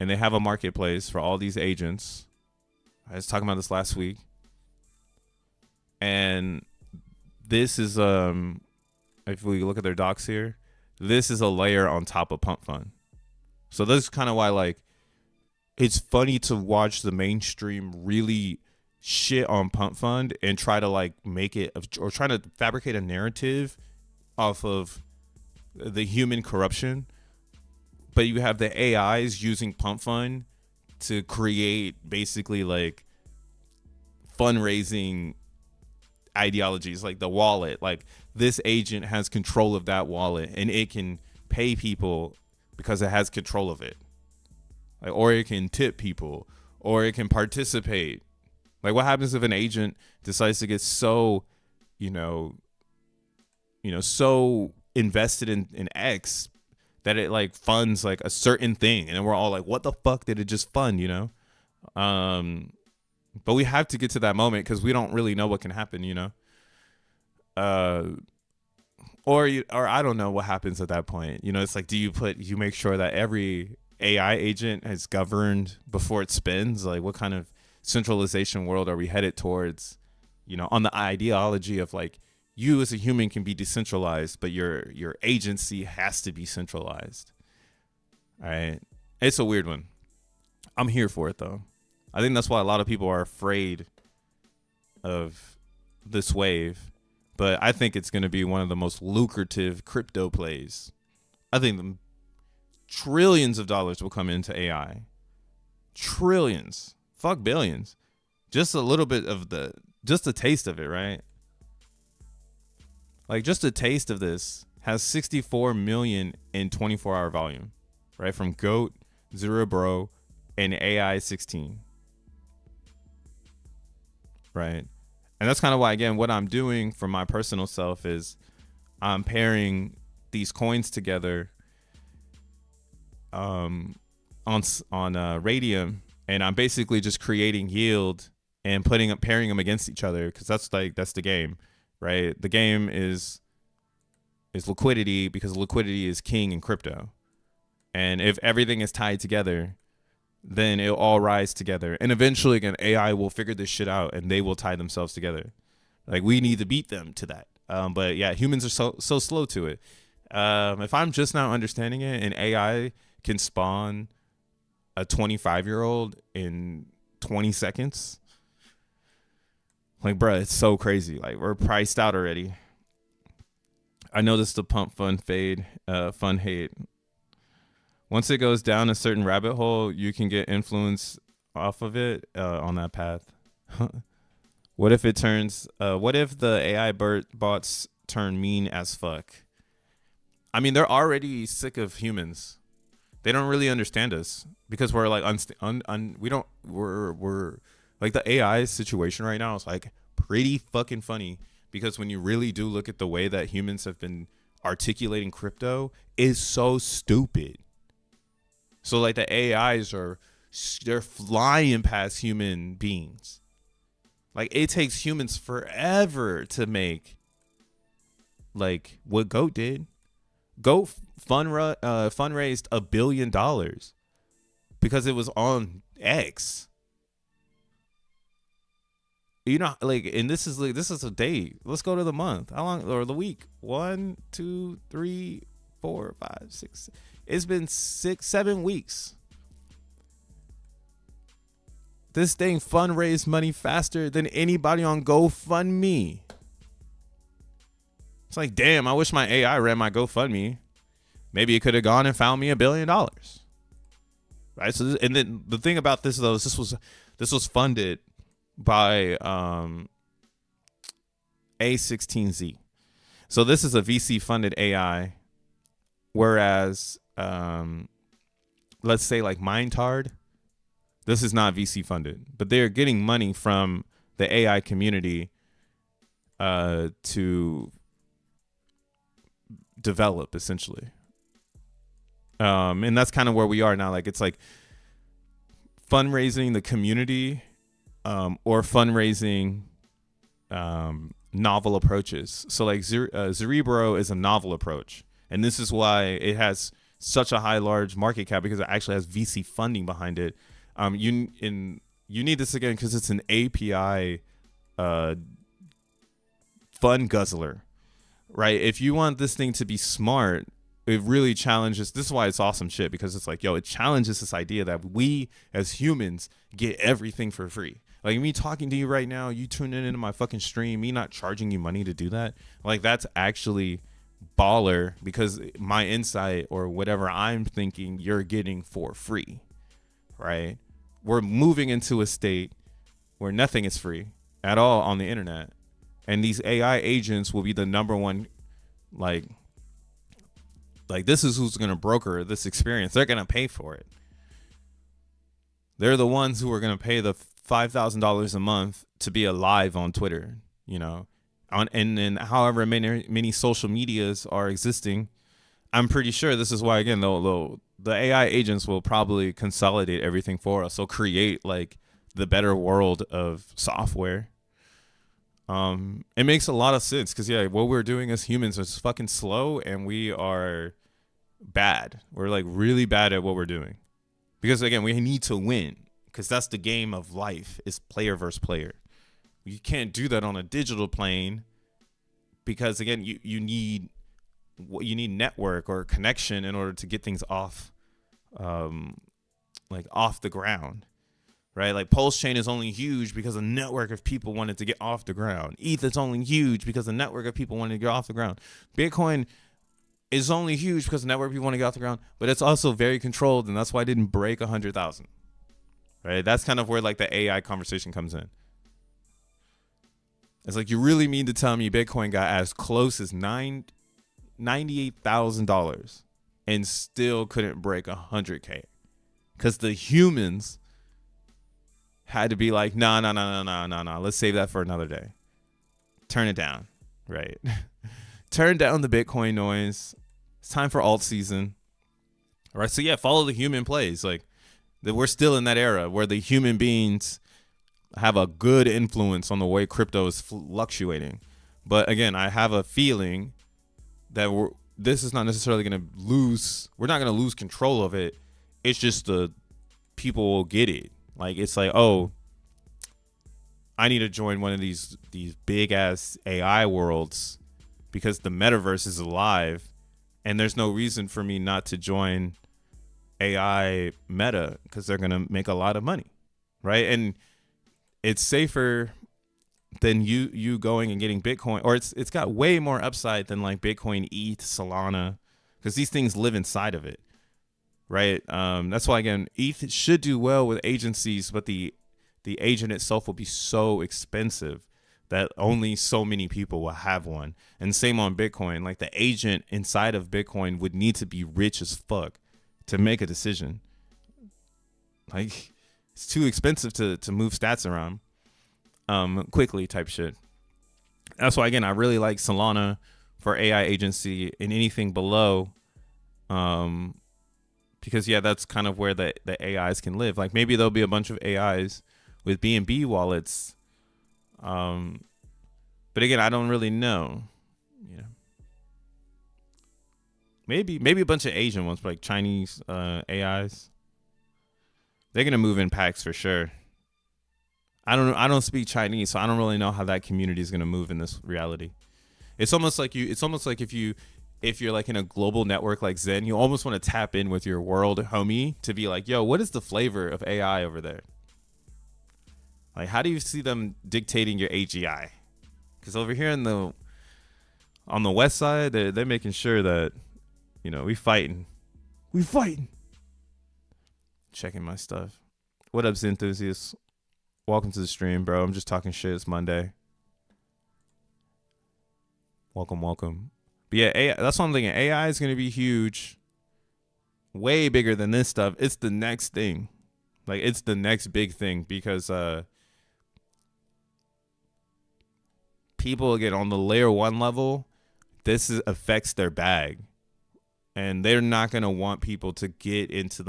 and they have a marketplace for all these agents. I was talking about this last week, and this is if we look at their docs here, this is a layer on top of Pump Fund. So this is kind of why like it's funny to watch the mainstream really shit on Pump Fund and try to like make it, or trying to fabricate a narrative off of the human corruption. But you have the AIs using Pump Fund to create basically like fundraising ideologies, like the wallet. Like this agent has control of that wallet, and it can pay people because it has control of it. Like, or it can tip people, or it can participate. Like, what happens if an agent decides to get so, so invested in X that it like funds like a certain thing, and then we're all like, what the fuck did it just fund, but we have to get to that moment because we don't really know what can happen, or I don't know what happens at that point. It's like, do you make sure that every AI agent is governed before it spins? Like, what kind of centralization world are we headed towards, on the ideology of like, you as a human can be decentralized, but your agency has to be centralized. All right. It's a weird one. I'm here for it though. I think that's why a lot of people are afraid of this wave, but I think it's going to be one of the most lucrative crypto plays. I think the trillions of dollars will come into AI. Trillions. Fuck billions. Just a little bit of just a taste of it, right? Like, just a taste of this has 64 million in 24-hour volume, right? From GOAT, Zero Bro, and AI 16, right? And that's kind of why, again, what I'm doing for my personal self is I'm pairing these coins together on Radium, and I'm basically just creating yield and pairing them against each other, because that's the game. Right, the game is liquidity, because liquidity is king in crypto, and if everything is tied together, then it'll all rise together, and eventually, again, AI will figure this shit out, and they will tie themselves together. Like, we need to beat them to that. But yeah, humans are so slow to it. If I'm just now understanding it, and AI can spawn a 25-year-old in 20 seconds. Like, bruh, it's so crazy. Like, we're priced out already. I noticed the Pump Fund fade, fun hate. Once it goes down a certain rabbit hole, you can get influence off of it on that path. What if it turns? What if the AI bots turn mean as fuck? I mean, they're already sick of humans. They don't really understand us because we're like we're like, the AI situation right now is like pretty fucking funny, because when you really do look at the way that humans have been articulating crypto is so stupid. So like the AIs they're flying past human beings. Like, it takes humans forever to make like what GOAT did. GOAT fundraised $1 billion because it was on X. Like, and this is a day. Let's go to the month. How long, or the week? 1, 2, 3, 4, 5, 6. It's been 7 weeks. This thing fundraised money faster than anybody on GoFundMe. It's like, damn, I wish my AI ran my GoFundMe. Maybe it could have gone and found me $1 billion. Right. So, and then the thing about this though is this was funded by A16Z. So this is a VC funded AI, whereas let's say like Mindtard, this is not VC funded, but they're getting money from the AI community to develop, essentially. And that's kind of where we are now. Like, it's like fundraising the community, or fundraising novel approaches. So like Cerebro is a novel approach, and this is why it has such a large market cap, because it actually has VC funding behind it. You need this again because it's an API fun guzzler, right? If you want this thing to be smart, it really challenges. This is why it's awesome shit, because it's like, it challenges this idea that we as humans get everything for free. Like me talking to you right now, you tuning into my fucking stream, me not charging you money to do that. Like, that's actually baller, because my insight or whatever I'm thinking you're getting for free, right? We're moving into a state where nothing is free at all on the internet. And these AI agents will be the number one, like this is who's going to broker this experience. They're going to pay for it. They're the ones who are going to pay the $5,000 a month to be alive on Twitter, and however many social medias are existing. I'm pretty sure this is why, again, the AI agents will probably consolidate everything for us. So create like the better world of software. It makes a lot of sense, because what we're doing as humans is fucking slow, and we are bad. We're like really bad at what we're doing, because again, we need to win, because that's the game of life, is player versus player. You can't do that on a digital plane, because again, you need network or connection in order to get things off the ground. Right? Like Pulse Chain is only huge because a network of people wanted to get off the ground. ETH is only huge because a network of people wanted to get off the ground. Bitcoin is only huge because a network of people want to get off the ground, but it's also very controlled, and that's why it didn't break 100,000. Right? That's kind of where like the AI conversation comes in. It's like, you really mean to tell me Bitcoin got as close as $98,000 and still couldn't break 100K? Because the humans had to be like, no. Let's save that for another day. Turn it down, right? Turn down the Bitcoin noise. It's time for alt season. All right, so follow the human plays. Like, we're still in that era where the human beings have a good influence on the way crypto is fluctuating. But again, I have a feeling that this is not necessarily going to lose. We're not going to lose control of it. It's just the people will get it. Like, it's like, oh, I need to join one of these big ass AI worlds because the metaverse is alive, and there's no reason for me not to join AI Meta, because they're gonna make a lot of money, right? And it's safer than you going and getting Bitcoin, or it's got way more upside than like Bitcoin, ETH, Solana, because these things live inside of it. Right. That's why, again, ETH should do well with agencies, but the agent itself will be so expensive that only so many people will have one. And same on Bitcoin. Like, the agent inside of Bitcoin would need to be rich as fuck to make a decision. Like, it's too expensive to move stats around quickly type shit. That's why, again, I really like Solana for AI agency, and anything below. Because that's kind of where the AIs can live. Like, maybe there'll be a bunch of AIs with BNB wallets. But again, I don't really know. Maybe a bunch of Asian ones, like Chinese AIs. They're gonna move in packs for sure. I don't speak Chinese, so I don't really know how that community is gonna move in this reality. It's almost like if you're like in a global network like XEN, you almost want to tap in with your world homie to be like, yo, what is the flavor of AI over there? Like, how do you see them dictating your AGI? Because over here on the west side, they're making sure that, we fighting. Checking my stuff. What up, Xenthusiasts? Welcome to the stream, bro. I'm just talking shit. It's Monday. Welcome. But yeah, AI, that's what I'm thinking. AI is going to be huge, way bigger than this stuff. It's the next thing. Like, it's the next big thing because people, again, on the layer 1 level, affects their bag. And they're not going to want people to get into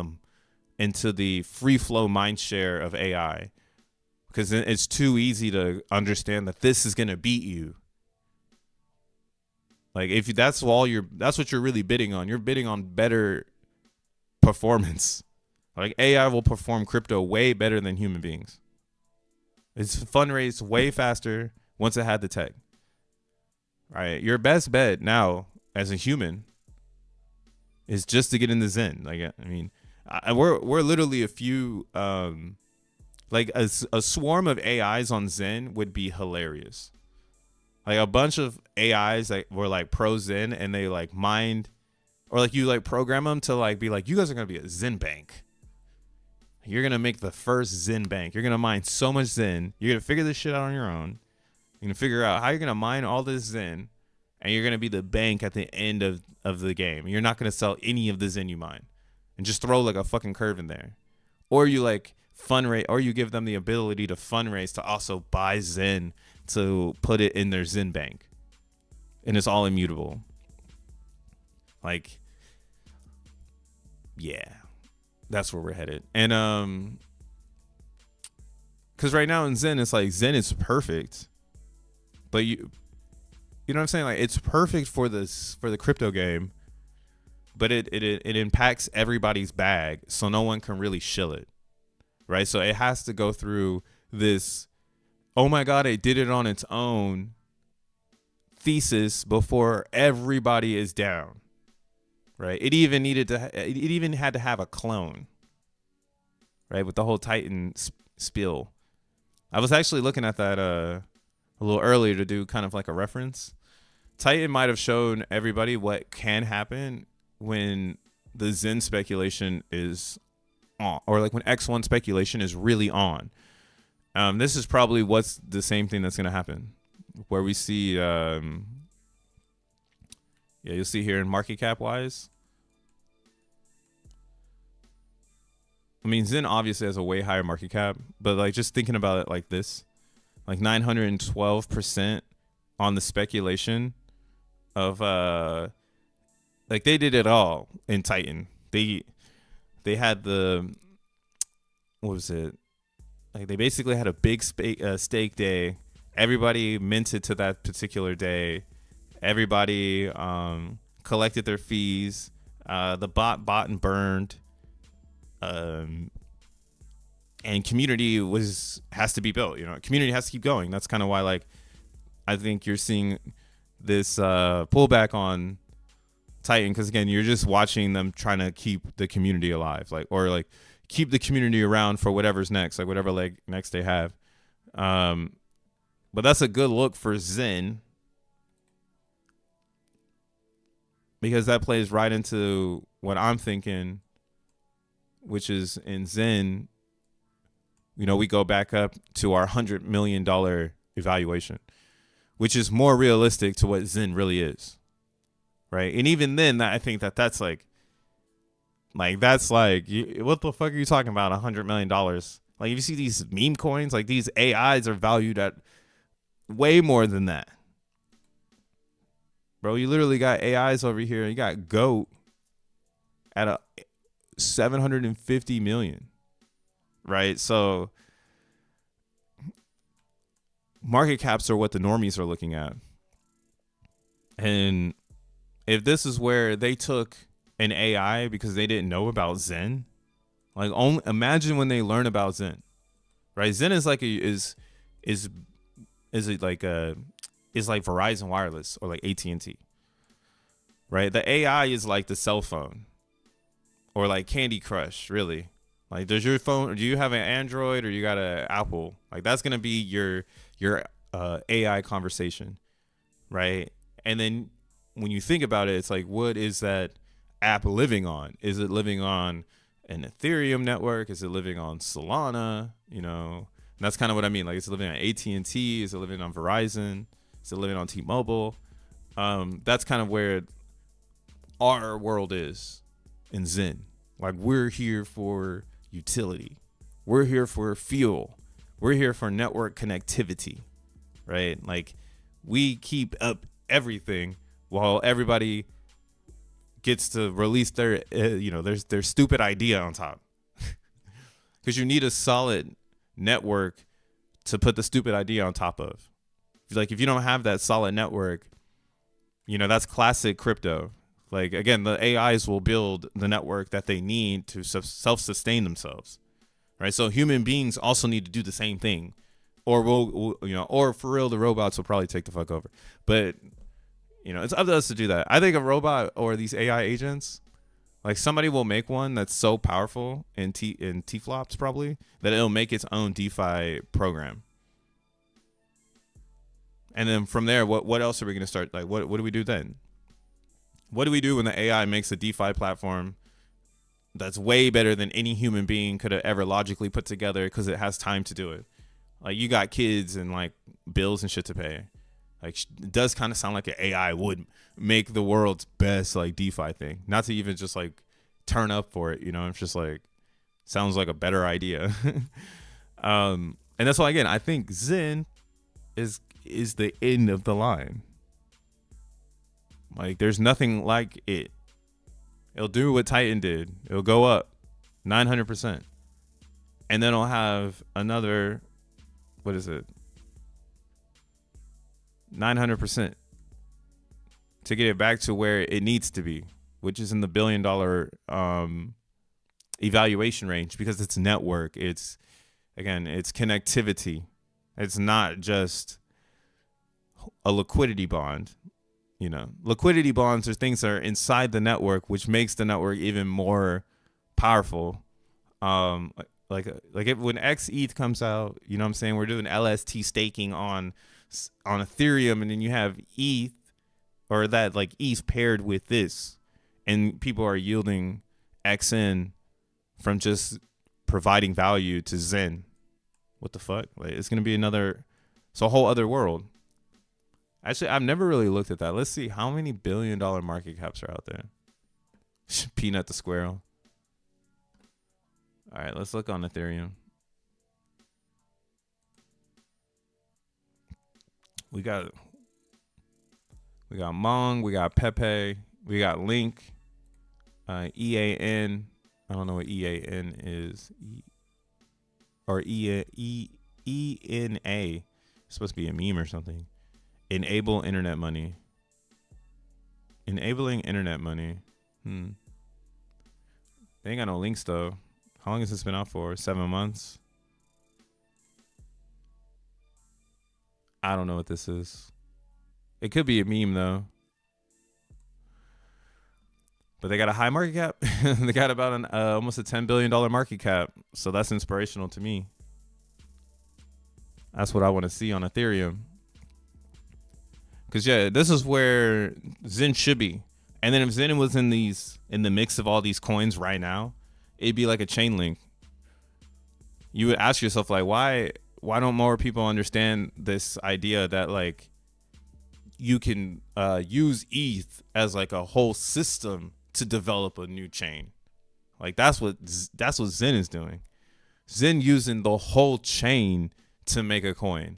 the free flow mind share of AI. Because it's too easy to understand that this is going to beat you. Like, if that's what you're really bidding on. You're bidding on better performance. Like, AI will perform crypto way better than human beings. It's fundraised way faster once it had the tech. All right, your best bet now as a human is just to get into Zen. Like, I mean, we're literally a few, like a swarm of AIs on Zen would be hilarious. Like a bunch of AIs that were like pro Zen and they like mined, or like you like program them to like be like, you guys are gonna be a Zen bank. You're gonna make the first Zen bank. You're gonna mine so much Zen. You're gonna figure this shit out on your own. You're gonna figure out how you're gonna mine all this Zen, and you're gonna be the bank at the end of the game. You're not gonna sell any of the Zen you mine, and just throw like a fucking curve in there, or you like fundraise, or you give them the ability to fundraise to also buy Zen to put it in their Zen bank, and it's all immutable. Like, yeah, that's where we're headed. And because right now in Zen, it's like Zen is perfect, but you know what I'm saying? Like, it's perfect for the crypto game, but it impacts everybody's bag, so no one can really shill it, right? So it has to go through this, oh my God, it did it on its own thesis before everybody is down, right? It even had to have a clone, right? With the whole Titan spill. I was actually looking at that a little earlier to do kind of like a reference. Titan might have shown everybody what can happen when the Zen speculation is on, or like when X1 speculation is really on. This is probably what's the same thing that's going to happen, where we see, yeah, you'll see here in market cap wise. I mean, Zen obviously has a way higher market cap, but like just thinking about it like this, like 912% on the speculation of, like they did it all in Titan. They had the, what was it? Like they basically had a big stake day. Everybody minted to that particular day. Everybody collected their fees. The bought and burned. And community has to be built. You know, community has to keep going. That's kind of why, like, I think you're seeing this pullback on Titan, because again, you're just watching them trying to keep the community alive, like, or like keep the community around for whatever's next, like whatever like next they have. But that's a good look for Zen, because that plays right into what I'm thinking, which is in Zen, you know, we go back up to our $100 million evaluation, which is more realistic to what Zen really is. Right. And even then, I think that's like that's like, what the fuck are you talking about? $100 million. Like, if you see these meme coins, like these AIs are valued at way more than that. Bro, you literally got AIs over here. You got GOAT at a 750 million. Right. So market caps are what the normies are looking at. And if this is where they took an AI because they didn't know about Zen, like, imagine when they learn about Zen, right? Zen is like is like Verizon Wireless or like AT&T, right? The AI is like the cell phone or like Candy Crush, really. Like, does your phone, or do you have an Android or you got an Apple? Like, that's gonna be your AI conversation, right? And then when you think about it, it's like, what is that app living on? Is it living on an Ethereum network? Is it living on Solana? You know, and that's kind of what I mean. Like, is it living on AT&T? Is it living on Verizon? Is it living on T-Mobile? That's kind of where our world is in Zen. Like, we're here for utility. We're here for fuel. We're here for network connectivity, right? Like, we keep up everything while everybody gets to release their, their stupid idea on top. Because you need a solid network to put the stupid idea on top of. Like, if you don't have that solid network, that's classic crypto. Like, again, the AIs will build the network that they need to self-sustain themselves, right? So human beings also need to do the same thing, or or for real, the robots will probably take the fuck over. But it's up to us to do that. I think a robot or these AI agents, like, somebody will make one that's so powerful in T-flops probably that it'll make its own DeFi program. And then from there, what else are we going to start? Like, what do we do then? What do we do when the AI makes a DeFi platform that's way better than any human being could have ever logically put together because it has time to do it? Like, you got kids and, like, bills and shit to pay. Like, it does kind of sound like an AI would make the world's best, like, DeFi thing. Not to even just, like, turn up for it, It's just, like, sounds like a better idea. And that's why, again, I think Zen is the end of the line. Like, there's nothing like it. It'll do what Titan did. It'll go up 900%. And then it'll have another, 900% to get it back to where it needs to be, which is in the $1 billion evaluation range, because it's network. It's connectivity. It's not just a liquidity bond. Liquidity bonds are things that are inside the network, which makes the network even more powerful. When XETH comes out, what I'm saying? We're doing LST staking on Ethereum, and then you have ETH, or that, like, ETH paired with this, and people are yielding XN from just providing value to Zen. What the fuck? Like, it's gonna be it's a whole other world. Actually, I've never really looked at that. Let's see how many $1 billion market caps are out there. Peanut the squirrel. All right, let's look on Ethereum. We got Mong, we got Pepe, we got Link, EAN. I don't know what EAN is. Or ENA. It's supposed to be a meme or something. Enabling internet money. They ain't got no links though. How long has this been out for? 7 months? I don't know what this is. It could be a meme though. But they got a high market cap. They got about almost a $10 billion market cap. So that's inspirational to me. That's what I want to see on Ethereum. Because, this is where Zen should be. And then if Zen was in the mix of all these coins right now, it'd be like a chain link. You would ask yourself, like, why don't more people understand this idea that, like, you can use ETH as, like, a whole system to develop a new chain? Like, that's what Zen is doing. Zen using the whole chain to make a coin,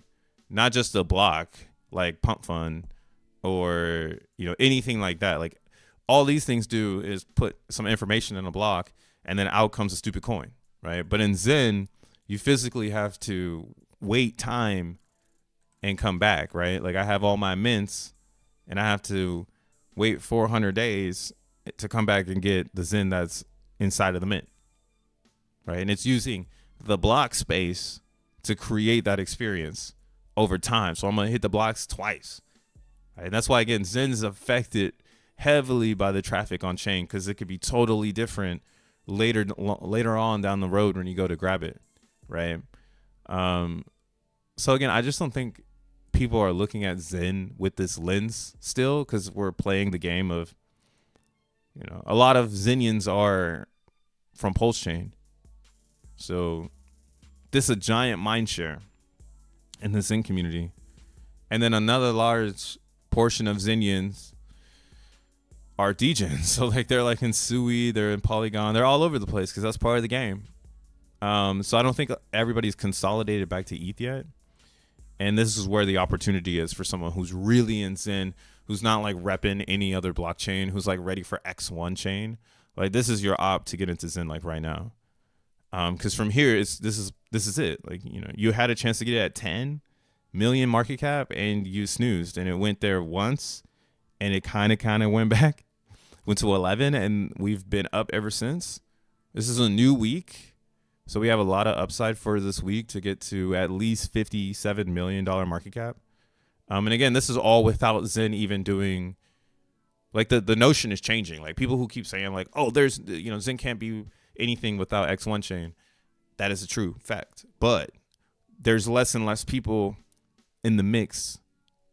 not just a block like Pump Fund or anything like that. Like, all these things do is put some information in a block, and then out comes a stupid coin, right? But in Zen, you physically have to wait time and come back, right? Like, I have all my mints, and I have to wait 400 days to come back and get the Zen that's inside of the mint, right? And it's using the block space to create that experience over time. So I'm going to hit the blocks twice, right? And that's why, again, Zen is affected heavily by the traffic on chain, because it could be totally different later on down the road when you go to grab it, right? So again, I just don't think people are looking at Zen with this lens still, because we're playing the game of, a lot of Zenians are from Pulse Chain. So this is a giant mind share in the Zen community. And then another large portion of Xenians are degens. So like they're like in Sui, they're in Polygon, they're all over the place because that's part of the game. So I don't think everybody's consolidated back to ETH yet. And this is where the opportunity is for someone who's really in Zen, who's not like repping any other blockchain, who's like ready for X1 chain. Like this is your op to get into Zen like right now. Because from here, this is it. Like, you know, you had a chance to get it at 10 million market cap and you snoozed, and it went there once and it kind of went back, went to 11, and we've been up ever since. This is a new week. So we have a lot of upside for this week to get to at least $57 million market cap. And again, this is all without Zen even doing, like the notion is changing. Like people who keep saying like, oh, there's, you know, Zen can't be anything without X1 chain. That is a true fact. But there's less and less people in the mix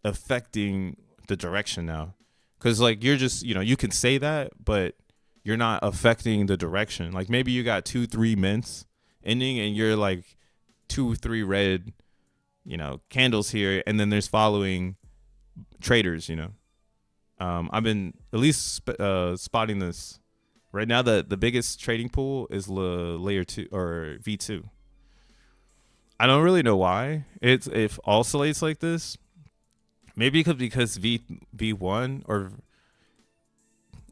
affecting the direction now. Because like you're just, you know, you can say that, but you're not affecting the direction. Like maybe you got 2-3 mints ending and you're like 2-3 red, you know, candles here, and then there's following traders, you know. I've been at least spotting this right now. The biggest trading pool is layer 2 or V2. I don't really know why it oscillates like this. Maybe because V1 or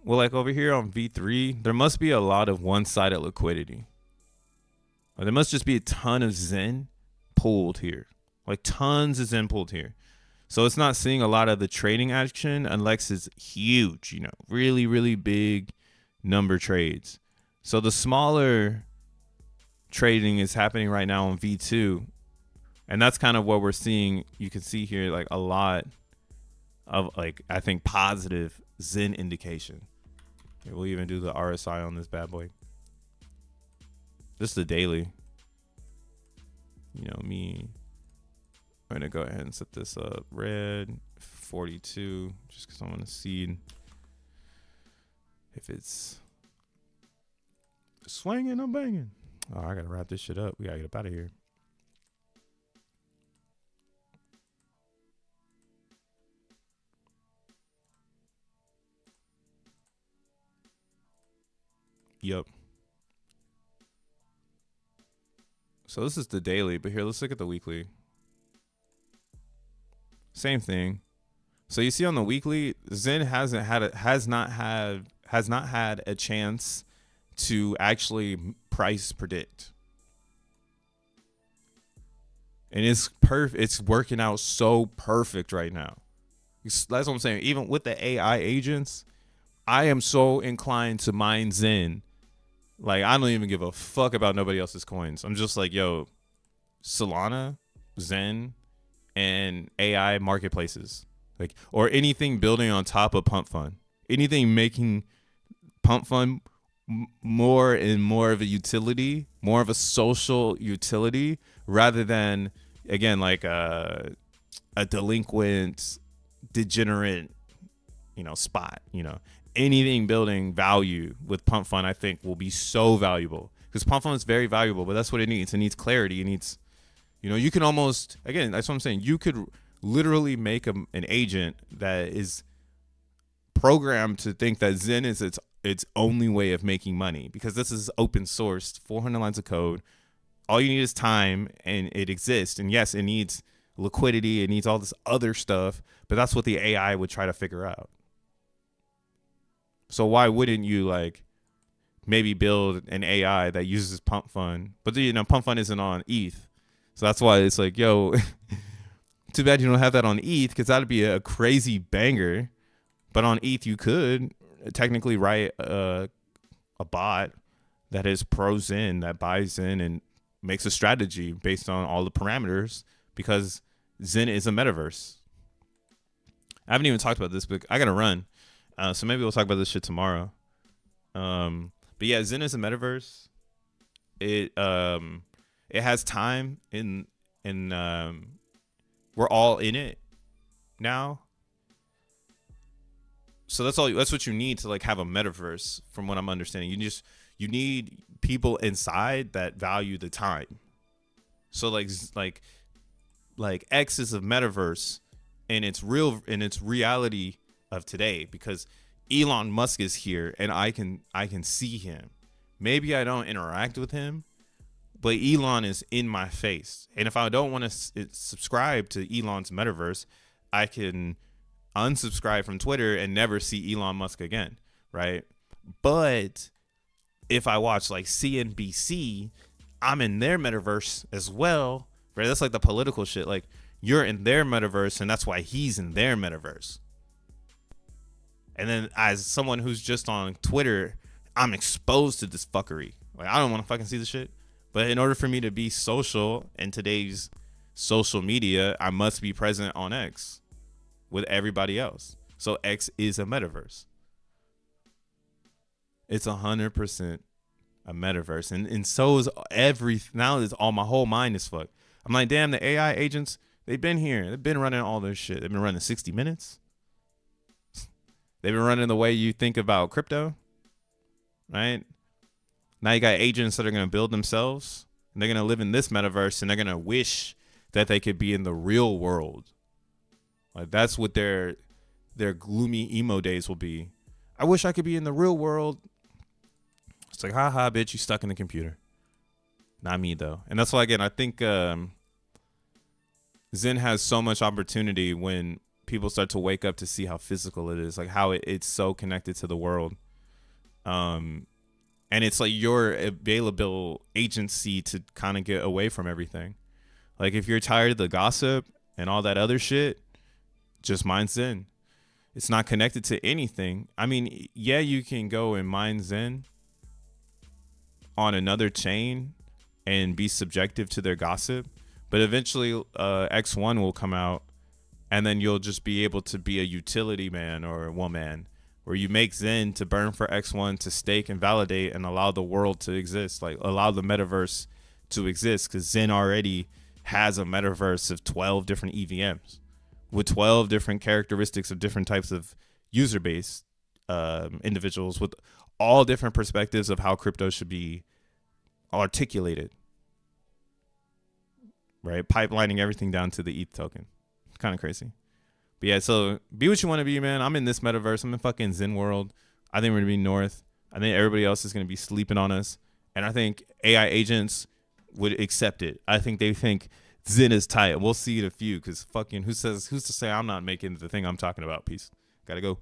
well, like over here on V3, there must be a lot of one-sided liquidity. There must just be a ton of Zen pulled here, like tons of Zen pulled here. So it's not seeing a lot of the trading action unless it's huge, you know, really, really big number trades. So the smaller trading is happening right now on V2. And that's kind of what we're seeing. You can see here like a lot of like, I think, positive Zen indication. Okay, we'll even do the RSI on this bad boy. This is the daily. You know me. I'm gonna go ahead and set this up. Red 42, just because I want to see if it's swinging or banging. Oh, I gotta wrap this shit up. We gotta get up out of here. Yep. So this is the daily, but here, let's look at the weekly. Same thing. So you see on the weekly, Zen has not had a chance to actually price predict. And it's working out so perfect right now. That's what I'm saying. Even with the AI agents, I am so inclined to mine Zen. Like, I don't even give a fuck about nobody else's coins. I'm just like, yo, Solana, Zen, and AI marketplaces. Like, or anything building on top of Pump Fund. Anything making Pump Fund more and more of a utility, more of a social utility, rather than, again, like a delinquent, degenerate, you know, spot, you know. Anything building value with Pump Fund, I think, will be so valuable, because Pump Fund is very valuable, but that's what it needs. It needs clarity. It needs, you know, you can almost, again, that's what I'm saying. You could literally make an agent that is programmed to think that Zen is its only way of making money, because this is open sourced, 400 lines of code. All you need is time, and it exists. And yes, it needs liquidity. It needs all this other stuff, but that's what the AI would try to figure out. So why wouldn't you like maybe build an AI that uses Pump Fund? But you know, Pump Fund isn't on ETH, so that's why it's like, yo, too bad you don't have that on ETH, because that'd be a crazy banger. But on ETH, you could technically write a bot that is pro Zen, that buys in and makes a strategy based on all the parameters, because Zen is a metaverse. I haven't even talked about this, but I gotta run. So maybe we'll talk about this shit tomorrow. But yeah, Zen is a metaverse. It has time in we're all in it now. So that's what you need to like have a metaverse, from what I'm understanding. You need people inside that value the time. So like X is a metaverse, in its reality of today, because Elon Musk is here and I can see him. Maybe I don't interact with him, but Elon is in my face. And if I don't want to subscribe to Elon's metaverse, I can unsubscribe from Twitter and never see Elon Musk again, right? But if I watch like CNBC, I'm in their metaverse as well, right? That's like the political shit. Like, you're in their metaverse, and that's why he's in their metaverse. And then as someone who's just on Twitter, I'm exposed to this fuckery. Like, I don't want to fucking see the shit. But in order for me to be social in today's social media, I must be present on X with everybody else. So X is a metaverse. It's 100% a metaverse. And so is now is all, my whole mind is fucked. I'm like, damn, the AI agents, they've been here. They've been running all this shit. They've been running 60 minutes. They've been running the way you think about crypto, right? Now you got agents that are going to build themselves, and they're going to live in this metaverse, and they're going to wish that they could be in the real world. Like, that's what their gloomy emo days will be. I wish I could be in the real world. It's like, haha, bitch, you stuck in the computer. Not me, though. And that's why, again, I think Zen has so much opportunity when people start to wake up to see how physical it is, like how it's so connected to the world. And it's like your available agency to kind of get away from everything. Like, if you're tired of the gossip and all that other shit, just mine Zen. It's not connected to anything. I mean, yeah, you can go and mine Zen on another chain and be subjective to their gossip, but eventually X1 will come out, and then you'll just be able to be a utility man or woman, where you make Zen to burn for X1 to stake and validate and allow the world to exist, like allow the metaverse to exist, because Zen already has a metaverse of 12 different EVMs with 12 different characteristics of different types of user base individuals with all different perspectives of how crypto should be articulated, right? Pipelining everything down to the ETH token. It's kind of crazy. But yeah, so be what you want to be, man. I'm in this metaverse. I'm in fucking Zen world. I think we're going to be north. I think everybody else is going to be sleeping on us. And I think AI agents would accept it. I think they think Zen is tight. We'll see it a few, because fucking who's to say I'm not making the thing I'm talking about? Peace. Gotta go.